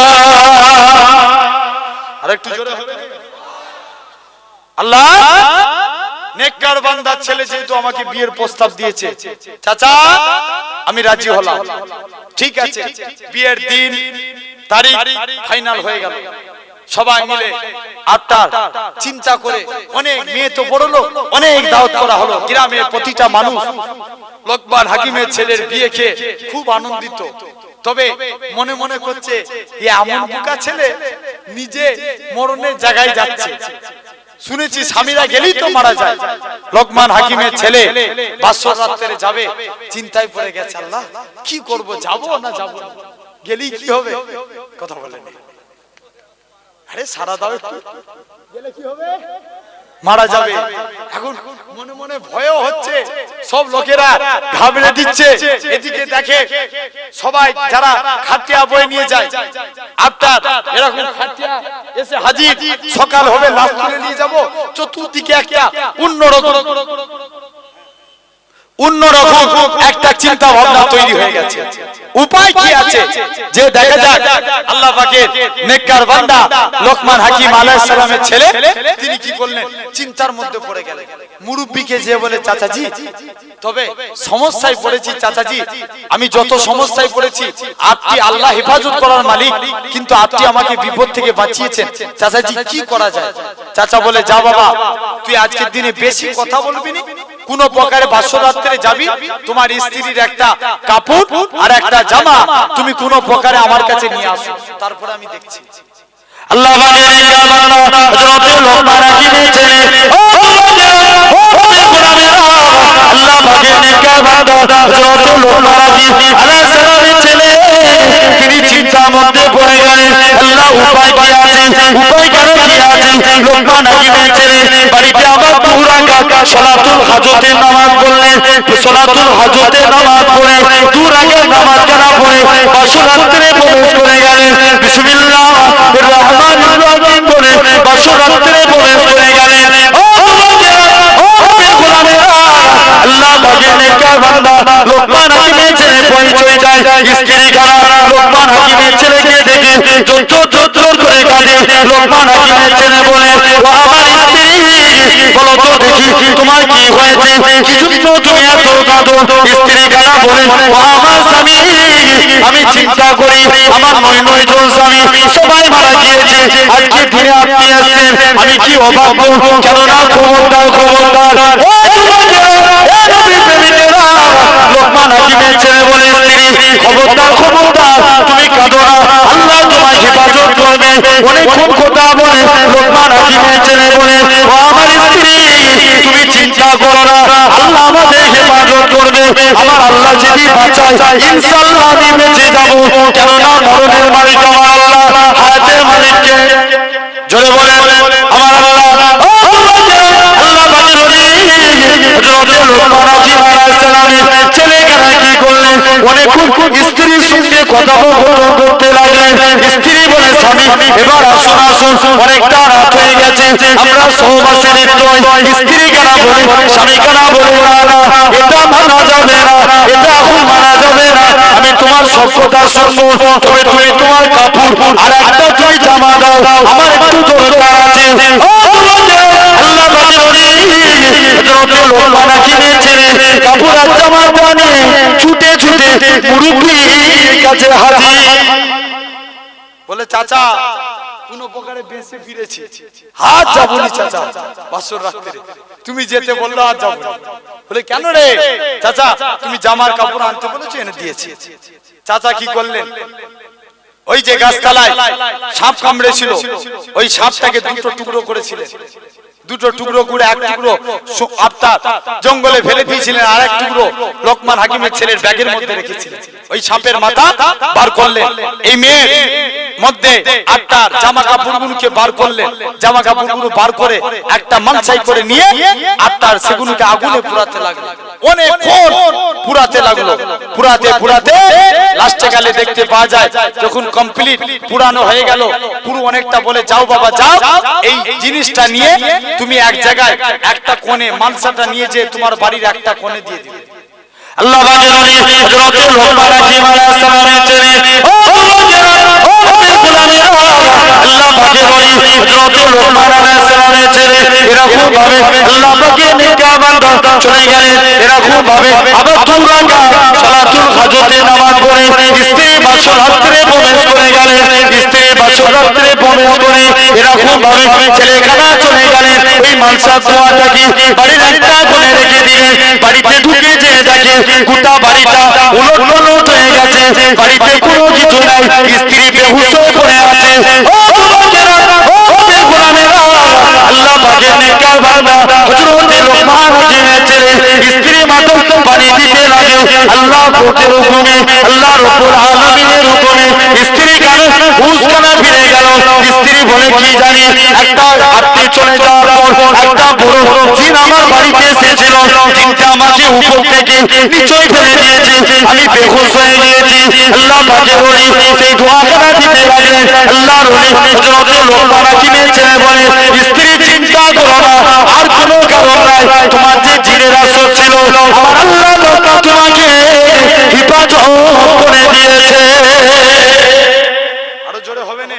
আরেকটু জোরে হবে? আল্লাহ নেককার বান্দার ছেলে যেহেতু আমাকে বিয়ের প্রস্তাব দিয়েছে, চাচা আমি রাজি হলাম। ঠিক আছে, বিয়ের দিন তারিখ ফাইনাল হয়ে গেল। সবাই মিলে আফটার চিন্তা করে, অনেক মেয়ে তো বড় লোক, অনেক দাওয়াত করা হলো। গ্রামের প্রতিটা মানুষ লোকমান হাকিমের ছেলের বিয়ে খেয়ে খুব আনন্দিত। তবে মনে মনে করছে, এমন বোকা ছেলে নিজে মরণের জায়গায় যাচ্ছে। শুনেছি স্বামীরা গেলেই তো মারা যায়। লোকমান হাকিমের ছেলে বাসর রাত্রে যাবে, চিন্তায় পড়ে গেছে, আল্লাহ কি করব, যাব না যাব, গেলেই কি হবে? কথা বলেন, আরে সারা দাও একটু, গেলে কি হবে? মারা যাবে। এখন মনে মনে ভয়ও হচ্ছে, সব লোকেরা ঘাবড়ে দিচ্ছে। এদিকে দেখে সবাই যারা খাটিয়া বয়ে নিয়ে যায়, আপনার এরকম খাটিয়া এসে হাজির, সকাল হবে লাশ তুলে নিয়ে যাব। চতুর্দিকে একটা অন্যরকম একটা চিন্তা ভাবনা তৈরি হয়ে গেছে। উপায় কি আছে? যে দেখা যাক আল্লাহ পাকের নেককার বান্দা লোকমান হাকিম আলাইহিস সালামের ছেলে, তিনি কি করলেন? চিন্তার মধ্যে পড়ে গেলেন। মুরব্বিকে যে বলে, চাচাজি তবে সমস্যায় পড়েছি চাচাজি, আমি যত সমস্যায় পড়েছি, আপনি আল্লাহ হেফাজত করার মালিক, কিন্তু আপনি আমাকে বিপদ থেকে বাঁচিয়েছেন, চাচাজি কি করা যায়? চাচা বলে, যা বাবা, তুই আজকের দিনে বেশি কথা বলবি না, কোন প্রকারে বাসরাত্রে যাবি, তোমার স্ত্রীর একটা কাপড় আর একটা জামা তুমি কোন প্রকারে আমার কাছে নিয়ে আসো, তারপর আমি দেখছি। আল্লাহ পাকের নেককার বান্দা হযরত লোকমান হাকিমের ছেলে, ও আল্লাহ পাকের নেককার বান্দা হযরত লোকমান হাকিম আলাইহিস সালামের ছেলে, তিনি চিন্তার মধ্যে পড়ে গেলেন। আল্লাহ উপায় কি আছে? উপায় কেন কি আছে? লোকমান হাকিমের ছেলে বাড়িতে আবার পুরা সালাতুল হাজতের নামাজ পড়লেন। সালাতুল হাজতের নামাজ পড়ে দু রাকাত নামাজ কানা পড়ে বাসরাত্রে প্রবেশ করে গেলেন। বিসমিল্লাহির রহমানির রহিম বলে বাসরাত্রে প্রবেশ করে গেলেন। আল্লাহ পাকের নেককার বান্দা লোকমান হাকিমের ছেলে পরিচয় দেয়। স্ত্রী কারা লোকমান হাকিমের ছেলেকে দেখে জোর করে কাঁদে। লোকমান হাকিমের ছেলে বলে, ও আমার স্ত্রী, বলো তো দেখি তোমার কি হয়েছে, কি জন্য তুমি এত কাঁদো? স্ত্রী কারা বলে, ও আমার স্বামী, আমি চিন্তা করি আমার 9 জন স্বামী সবাই মারা গিয়েছে, আজকে দিনে আপনি আসছেন, আমি কি অভাব? কেননা খবরদার লোকমান হাকিমের ছেলে বলে, স্ত্রী খবরদার তুমি কাঁদো না, আল্লাহ তোমায় হেফাজত করবে। অনেকক্ষণ কথা বলে লোকমান হাকিমের ছেলে বলে, ও আমার স্ত্রী, তুমি চিন্তা করো না, আল্লাহ আমাদের হেফাজত করবে। আমার আল্লাহ যদি বাঁচায় ইনশাআল্লাহ আমি বেঁচে যাবো, কেননা মরণের মালিক আমার আল্লাহ, হায়াতের মালিককে জোরে বলে আমার আল্লাহ। স্ত্রীর সঙ্গে কথা বলতে লাগলেন। স্ত্রী বলে, স্বামী এবার আসুন অনেকটা রাত হয়ে গেছে, আমরা সহবাসে লিপ্ত হই। স্ত্রী কেনা বলে, স্বামী কেনা বলে, না এটা মানা যাবে না, এটা এখন মানা যাবে না, আমি তোমার সব কথা শুনবো, তবে তুমি তোমার কাপড় আর একটা তুমি জামা দাও, আমার একটু দরকার আছে। আল্লাহ লোকমান হাকিমের ছেলে কাপড় আর জামা নিয়ে ছুটে মুরব্বির কাছে হাজির। বলে, চাচা কোন প্রকারে বেঁচে ফিরেছি, হাত যাবনি চাচা, বাসর রাত্রে তুমি যেতে বললো হাত যাবো। বলে, কেন রে চাচা? তুমি জামার কাপড় আনতে বলেছো, এনে দিয়েছি। চাচা কি করলেন? ওই যে গাছতলায় সাপ কামড়েছিল, ওই সাপটাকে দুটো টুকরো করেছিলেন, দুটো টুকরো করে এক টুকরো আপনার জঙ্গলে ফেলে দিয়েছিলেন, আর এক টুকরো লোকমান হাকিমের ছেলের ব্যাগের মধ্যে রেখেছিলেন। ওই সাপের মাথা বার করলেন, এই মেয়ের মধ্যে আপনার জামা কাপড়গুলোকে বার করলেন, জামা কাপড়গুলো বার করে একটা মাংসাই করে নিয়ে আপনার সেগুলোকে আগুনে পুরাতে লাগলেন। অনেকক্ষণ পুরাতে লাগলো, পুরাতে লাস্টে গেলে দেখতে পাওয়া যায় যখন কমপ্লিট পুরানো হয়ে গেল, পুরো অনেকটা বলে, যাও বাবা যাও, এই জিনিসটা নিয়ে তুমি এক জায়গায় একটা কোণে মাংসটা নিয়ে যে তোমার বাড়ির একটা কোণে দিয়ে দিবে। আল্লাহ পাকের নবী হযরত লোকমান হাকিম আলাইহিস সালামের ছেলে, ও গোলামেরা, আল্লাহ পাকের নবী হযরত লোকমান আলাইহিস সালামের ছেলে এরকম ভাবে আল্লাহ পাকের নেককার বান্দা চলে গেলেন। এরকম ভাবে আবার দু রাকাত সালাতুল হাজতে নামাজ পড়ে স্ত্রী বাসরাত্রে প্রবেশ করে গেলেন। স্ত্রী বাসরাত্রে প্রবেশ করে এরকম ভাবে ছেলেখানা চলে গেলেন। ওই মানসার দোয়াটাকে বাড়ির একটা কোণে রেখে দিলেন। বাড়িতে ঢুকে যে দেখে গোটা বাড়িটা উলট হয়ে গেছে, বাড়িতে কোনো কিছু নাই, স্ত্রী বেহুশ হয়ে পড়ে আছে। ও যুবকেরা, ও গোলামেরা, আল্লাহ পাকের নেককার বান্দা হযরত লোকমান হাকিমের ছেলে স্ত্রী মাথায় পানি দিতে লাগে। আল্লাহ পাকের হুকুমে, আল্লাহ রাব্বুল আলামিনের হুকুমে স্ত্রী কানে হুঁশখানা ফিরে গেল। স্ত্রী বলে কি জানি, একটা আপনি চলে যাওয়ার পর একটা বড় জিন আমার বাড়িতে এসেছিল, জিনটা আমাকে উপর থেকে নিচই ফেলে দিয়েছে, আমি বেহুশ হয়ে গিয়েছি। আল্লাহ পাকের ওলি সেই দোয়াখানা দিতে লাগলেন। আল্লাহর ওলি হযরত লোকমান হাকিমের ছেলে বলে, স্ত্রী চিন্তা করো না, আর কোনো কারণ নাই, তোমার যে জিনের আসর ছিল আমার আল্লাহ তাআলা তোমাকে হিফাজত করে দিয়েছে। আরো জোরে হবে না?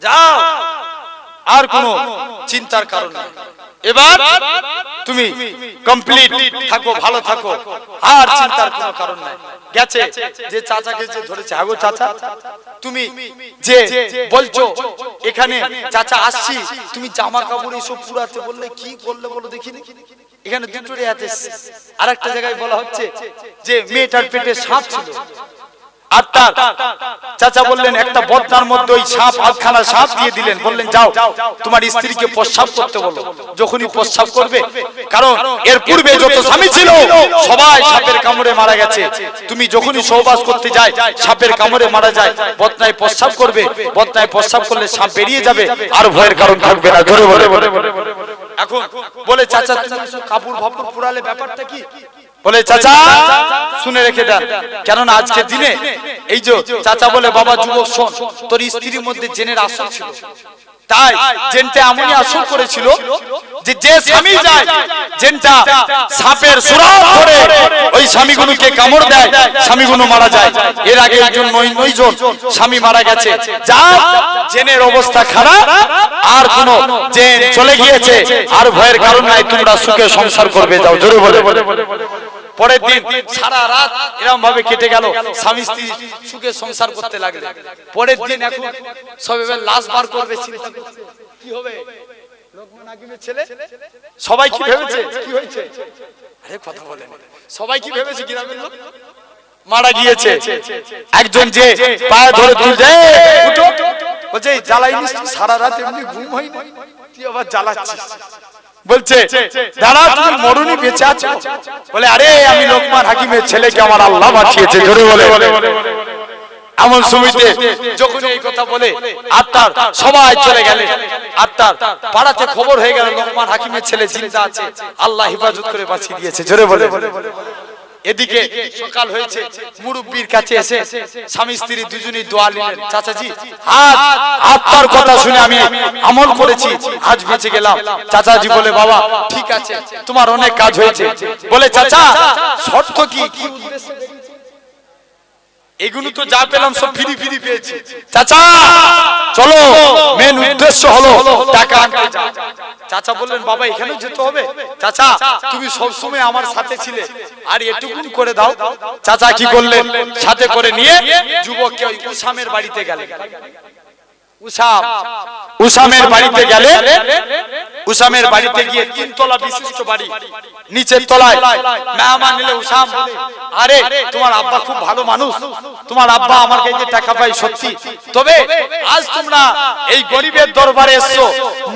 যাও, আর কোনো চিন্তার কারণ নেই। এবার তুমি কমপ্লিট থাকো, ভালো থাকো, আর চিন্তার কোনো কারণ নাই। গেছে যে চাচাকে যে ধরেছে, আগো চাচা তুমি যে বলছো এখানে চাচা আসছি, তুমি জামা কাপড় এসব পুরাতে বললে কি করলে বলো দেখিনি? এখানে দুটো রেয়াত এসছে। আর একটা জায়গায় বলা হচ্ছে যে মেয়েটার পেটে সাপ ছিল। আর তার চাচা বললেন একটা বদনার মধ্যে ওই সাপ, আধখানা সাপ দিয়ে দিলেন, বললেন যাও তোমার স্ত্রীকে প্রস্রাব করতে বলো। যখনই প্রস্রাব করবে, কারণ এর পূর্বে যত স্বামী ছিল সবাই সাপের কামড়ে মারা গেছে, তুমি যখনই সহবাস করতে যায় সাপের কামড়ে মারা যায়, বদনায় প্রস্রাব করবে, বদনায় প্রস্রাব করলে সাপ বেরিয়ে যাবে, আর ভয়ের কারণ থাকবে না। জোরে বলে এখন বলে চাচা তুমি কাপড় ভাপড় পুরালে ব্যাপারটা কি? বলে চাচা শুনে রেখে দেন, কেননা আজকের দিনে এই যে চাচা বলে বাবা যুবক শোন, তোর স্ত্রীর মধ্যে জেনের আসর ছিল, তাই জেনটা এমনই আসর করেছিল যে যে স্বামী যায় জেনটা সাপের সুরাত ধরে ওই স্বামীগুলোকে কামড় দেয়, স্বামীগুলো মারা যায়। এর আগে একজন নয়জন স্বামী মারা গেছে, যা জেনের অবস্থা খারাপ, আর কোন জেন চলে গিয়েছে, আর ভয়ের কারণ নাই, তোমরা সুখে সংসার করবে, যাও। জোরে বলে পরের দিন সারা রাত এরকম ভাবে কেটে গেল, স্বামী স্ত্রী সুখে সংসার করতে লাগলে। পরের দিন এখন সব এবার লাশ বার করবে, চিন্তা করছে কি হবে। লোকমান হাকিমের ছেলে সবাই কি ভেবেছে, কি হয়েছে? আরে কথা বলেন, সবাই কি ভেবেছে গ্রামের লোক মারা গিয়েছে। একজন যে পায়ে ধরে তুলছে, উঠো, বলছে জ্বালাইনিস তুই, সারা রাত এমনি ঘুম হয়নি, তুই আবার জ্বালাচ্ছিস। বলছে দাঁড়া তুমি মরুনি বেঁচে আছো? বলে আরে আমি লোকমান হাকিমের ছেলেকে আমার আল্লাহ বাঁচিয়েছে। জোরে বলে এমন সময়তে যখন এই কথা বলে আত্মার সবাই চলে গেলে, আত্মার পাড়াতে খবর হয়ে গেল লোকমান হাকিমের ছেলে জিন্দা আছে, আল্লাহ হেফাজত করে বাঁচিয়ে দিয়েছে। জোরে বলে এদিকে সকাল হয়েছে, মুরব্বির কাছে এসে স্বামী স্ত্রী দুজনেই দোয়া নিলেন, চাচাজি আজ আত্মার কথা শুনে আমি আমল করেছি, আজ বেঁচে গেলাম। চাচাজি বলে বাবা ঠিক আছে, তোমার অনেক কাজ হয়েছে। বলে চাচা শর্ত কি? কি উদ্দেশ্য? এগুলো তো যা পেলাম সব ফ্রি ফ্রি পেয়েছি। চাচা চলো, মেন উদ্দেশ্য হলো টাকা আনতে যাও। চাচা বললেন বাবা এখানেও যেতে হবে? চাচা তুমি সব সময় আমার সাথে ছিলে, আর এটুকুন করে দাও। চাচা কি করলেন, সাথে করে নিয়ে যুবককে ওই উসামের বাড়িতে গেলেন। উসামের বাড়িতে গেলে, উসামের বাড়িতে গিয়ে 3 তলা বিশিষ্ট বাড়ি, নিচের তলায় মেহমান এলে উসাম বলে আরে তোমার আব্বা খুব ভালো মানুষ, তোমার আব্বা আমার কাছে টাকা পায় সত্যি, তবে আজ তোমরা এই গরিবের দরবারে এসছো,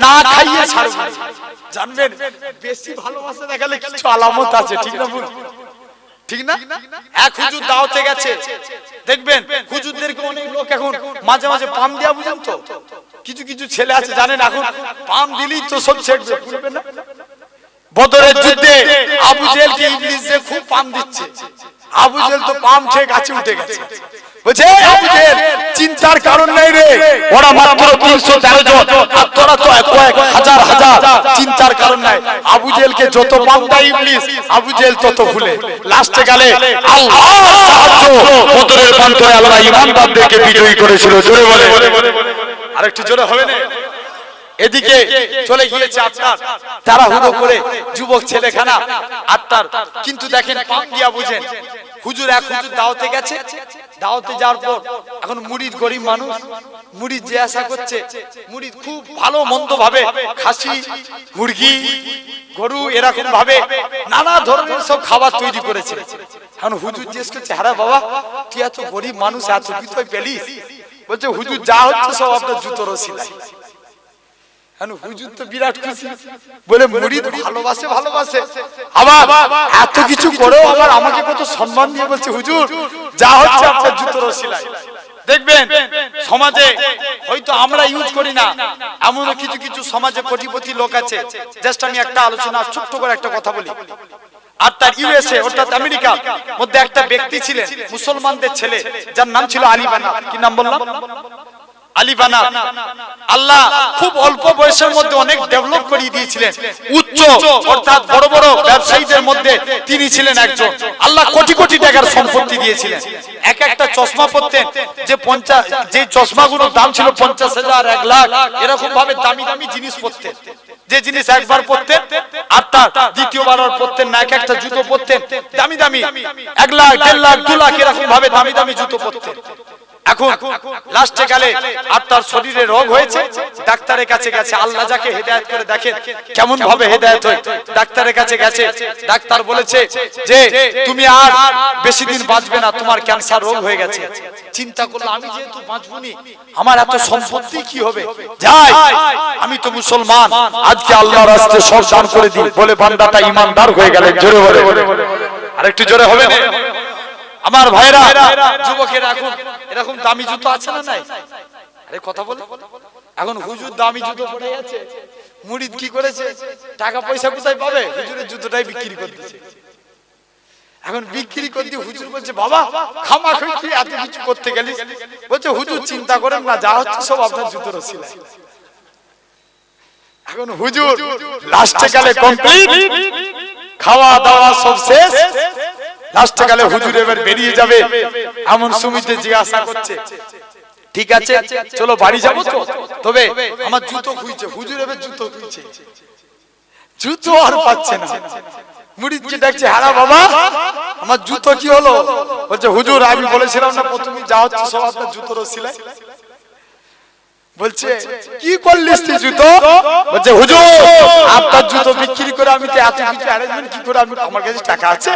না খাইয়ে ছাড়বে। জানবেন বেশি ভালোবাসা দেখালে কিছু আলামত আছে, ঠিক না বল? ঠিক না? এক হুজুর দাওয়াতে গেছে, দেখবেন হুজুরদেরকে অনেক লোক এখন মাঝে মাঝে পাম দিয়া, বুঝেন তো? কিছু কিছু ছেলে আছে জানেন, এখন পাম দিলেই তো সব ছেড়বে, বুঝবেন না? বদরের যুদ্ধে আবু জেহেলকে ইবলিস যে খুব পাম দিচ্ছে, আবু জেহেল তো পাম খেয়ে গাছে উঠে গেছে। বলছে আবু জেহেল চিন্তার কারণ নাই রে, ওরা মাত্র 313 জন, আর তোরা তো কয়েক হাজার হাজার, চিন্তার কারণ নাই। আবু জেহেলকে যত পাম দেয় ইবলিস, আবু জেহেল তত ফুলে। লাস্টে গেলে আল্লাহর সাহায্য, বদরের প্রান্তরে আল্লাহ ঈমানদারদেরকে বিজয়ী করেছিল। জোরে বলে আরেকটু জোরে হবে না? এদিকে চলে গিয়েছে আত্মার, তাড়াহুড়ো করে যুবক ছেলেখানা আত্মার, কিন্তু দেখেন পাম দিয়া, বুঝেন হুজুর এক হুজুর দাওয়াতে গেছে, দাওয়াতে যাওয়ার পর এখন মুরিদ গরিব মানুষ, মুরিদ যে আশা করছে, মুরিদ খুব ভালো মন্দ ভাবে খাসি, মুরগি, গরু এরকম ভাবে নানা ধরনের সব খাবার তৈরি করেছে। এখন হুজুর জিজ্ঞেস করছে হ্যাঁ বাবা তুই এত গরিব মানুষ, এত বিতই পেলিস? বলছে হুজুর যা হচ্ছে সব আপনার জুতোর ওসিলায়। হুজুর তো বিরাট খুশি, বলে মুরিদ ভালোবাসে ভালোবাসে, আবার এত কিছু করেও আবার আমাকে কত সম্মান দিয়ে বলছে হুজুর যা হচ্ছে আপনার জুতোর ওসিলায়। দেখবেন সমাজে হয়তো আমরা ইউজ করি না, এমন কিছু কিছু সমাজে কোটিপতি লোক আছে। জাস্ট আমি একটা আলোচনা ছোট্ট করে একটা কথা বলি। আর তার ইউএসএ অর্থাৎ আমেরিকা মধ্যে একটা ব্যক্তি ছিলেন মুসলমানদের ছেলে, যার নাম ছিল আলী বানাত। কি নাম বললাম? আলী বানাত। আল্লাহ খুব অল্প বয়সের মধ্যে অনেক ডেভেলপ করিয়ে দিয়েছিলেন। উচ্চ অর্থাৎ বড় বড় ব্যবসায়ীদের মধ্যে তিনি ছিলেন একজন। আল্লাহ কোটি কোটি টাকার সম্পত্তি দিয়েছিলেন। এক একটা চশমা পরতেন, যে চশমাগুলোর দাম ছিল 50,000, 1 লাখ, এরকম ভাবে দামি দামি জিনিস পরতেন। যে জিনিস একবার পরতেন আর তার দ্বিতীয়বার আর পরতেন না। এক একটা জুতো পরতেন দামি দামি, 1 লাখ, 1.5 লাখ, 2 লাখ, এরকম ভাবে দামি দামি জুতো পরতেন। এখন লাস্টে গেলে আর তার শরীরে রোগ হয়েছে, ডাক্তারের কাছে গেছে। আল্লাহ যাকে হেদায়েত করে দেখেন কেমন ভাবে হেদায়েত হয়। ডাক্তারের কাছে গেছে, ডাক্তার বলেছে যে তুমি আর বেশি দিন বাঁচবে না, তোমার ক্যান্সার রোগ হয়ে গেছে। চিন্তা করলো, আমি যেহেতু বাঁচবনি, আমার এত সম্পত্তি কি হবে, যাই আমি তো মুসলমান, আজকে আল্লাহর রাস্তায় সব দান করে দিই বলে বান্দাটা ইমানদার হয়ে গেলেন। জোরে বলে, আরেকটু জোরে হবে না? আমার ভাইরা, যুবকেরা, এখন এরকম দামি জুতো আছে না নাই? আরে কথা বলে, এখন হুজুর দামি জুতো পরে আছে, মুরিদ কি করেছে, টাকা পয়সা কোথায় পাবে, হুজুরের জুতোটাই বিক্রি করে দিয়েছে। এখন বিক্রি করে দিয়ে হুজুর বলছে, বাবা খামাখা তুই এত কিছু করতে গেলি? বলছে, হুজুর চিন্তা করেন না, যা হচ্ছে সব আপনার জুতোর ওসিলায়। এখন হুজুর লাস্টে গেলে কমপ্লিট, খাওয়া দাওয়া সব শেষ, লাস্টে গেলে হুজুর এবার বেরিয়ে যাবে, এমন সুমিতে জিজ্ঞাসা করছে, ঠিক আছে চলো বাড়ি যাবো তো, তবে আমার জুতো খুঁজছে। হুজুর এবার জুতো খুঁজছে, জুতো আর পাচ্ছে না। মুরিদকে ডাকছে, হ্যাঁ বাবা আমার জুতো কি হলো? বলছে, হুজুর আমি বলেছিলাম না প্রথমে যা হচ্ছে সব আপনার জুতোর ওসিলায়। বলছে, কি করলিস তুই জুতো? বলছে, হুজুর আপনার জুতো বিক্রি করে আমি তো এত কিছু অ্যারেঞ্জমেন্ট কি করে, আমি আমার কাছে টাকা আছে,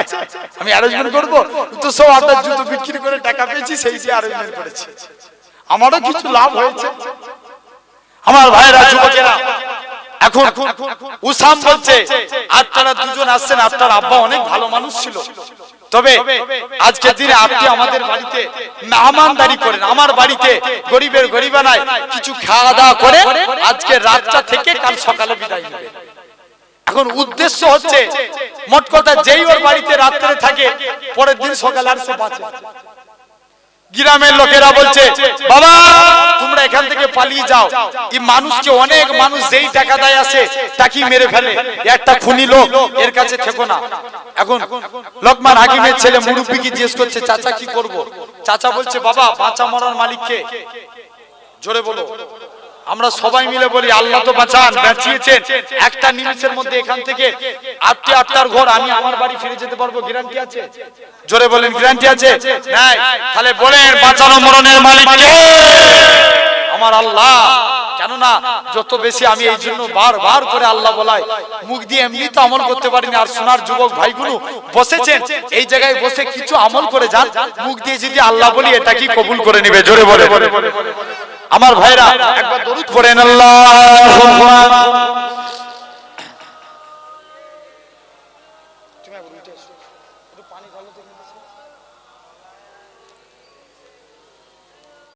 আমি অ্যারেঞ্জমেন্ট করবো? তো সব আপনার জুতো বিক্রি করে টাকা পেয়েছি, সেই যে অ্যারেঞ্জমেন্ট করেছি, আমারও কিছু লাভ হয়েছে। আমার ভাইরা, যুবকেরা, এখন উসাম বলছে, আপনারা দুজন আসছেন, আপনার আব্বা অনেক ভালো মানুষ ছিল, তবে আজকের দিনে আপনি আমাদের বাড়িতে মেহমানদারি করেন, আমার বাড়িতে গরিবের গরিবানায় কিছু খাওয়া দাওয়া করে আজকে রাতটা থেকে কাল সকালে বিদায় নেবে। এখন উদ্দেশ্য হচ্ছে, মোট কথা যেই ওর বাড়িতে রাত্রে থাকে পরের দিন সকালে আর সে বাঁচে। গ্রামের লোকেরা বলছে, বাবা তোমরা এখান থেকে পালিয়ে যাও, এই মানুষকে অনেক মানুষ যেই টাকা দেয় আসে তাকে মেরে ফেলে, একটা খুনি লোক, এর কাছে থেকো না। এখন লোকমান হাকিমের ছেলে মুরব্বিকে জিজ্ঞেস করছে, চাচা কি করব? চাচা বলছে, বাবা বাঁচা মরার মালিক কে? জোরে বলো। আমরা সবাই মিলে বলি, আল্লাহ তো বাঁচান, বাঁচিয়েছেন। একটা নিমিষের মধ্যে এখান থেকে আপনার ঘর, আমি আমার বাড়ি ফিরে যেতে পারবো, গ্যারান্টি আছে? জোরে বলেন, গ্যারান্টি আছে? নাই? তাহলে বলেন, বাঁচানো মরণের মালিক কে? আমার আল্লাহ। কেননা যত বেশি আমি এই জন্য বারবার করে আল্লাহ বলাই, মুখ দিয়ে এমনি তো আমল করতে পারিনি। আর সোনার যুবক ভাইগুলো বসেছেন, এই জায়গায় বসে কিছু আমল করে যান, মুখ দিয়ে যদি আল্লাহ বলি, এটা কি কবুল করে নিবে? জোরে বলে। আমার ভাইরা একবার দরুদ পড়েন, আল্লাহুম্মা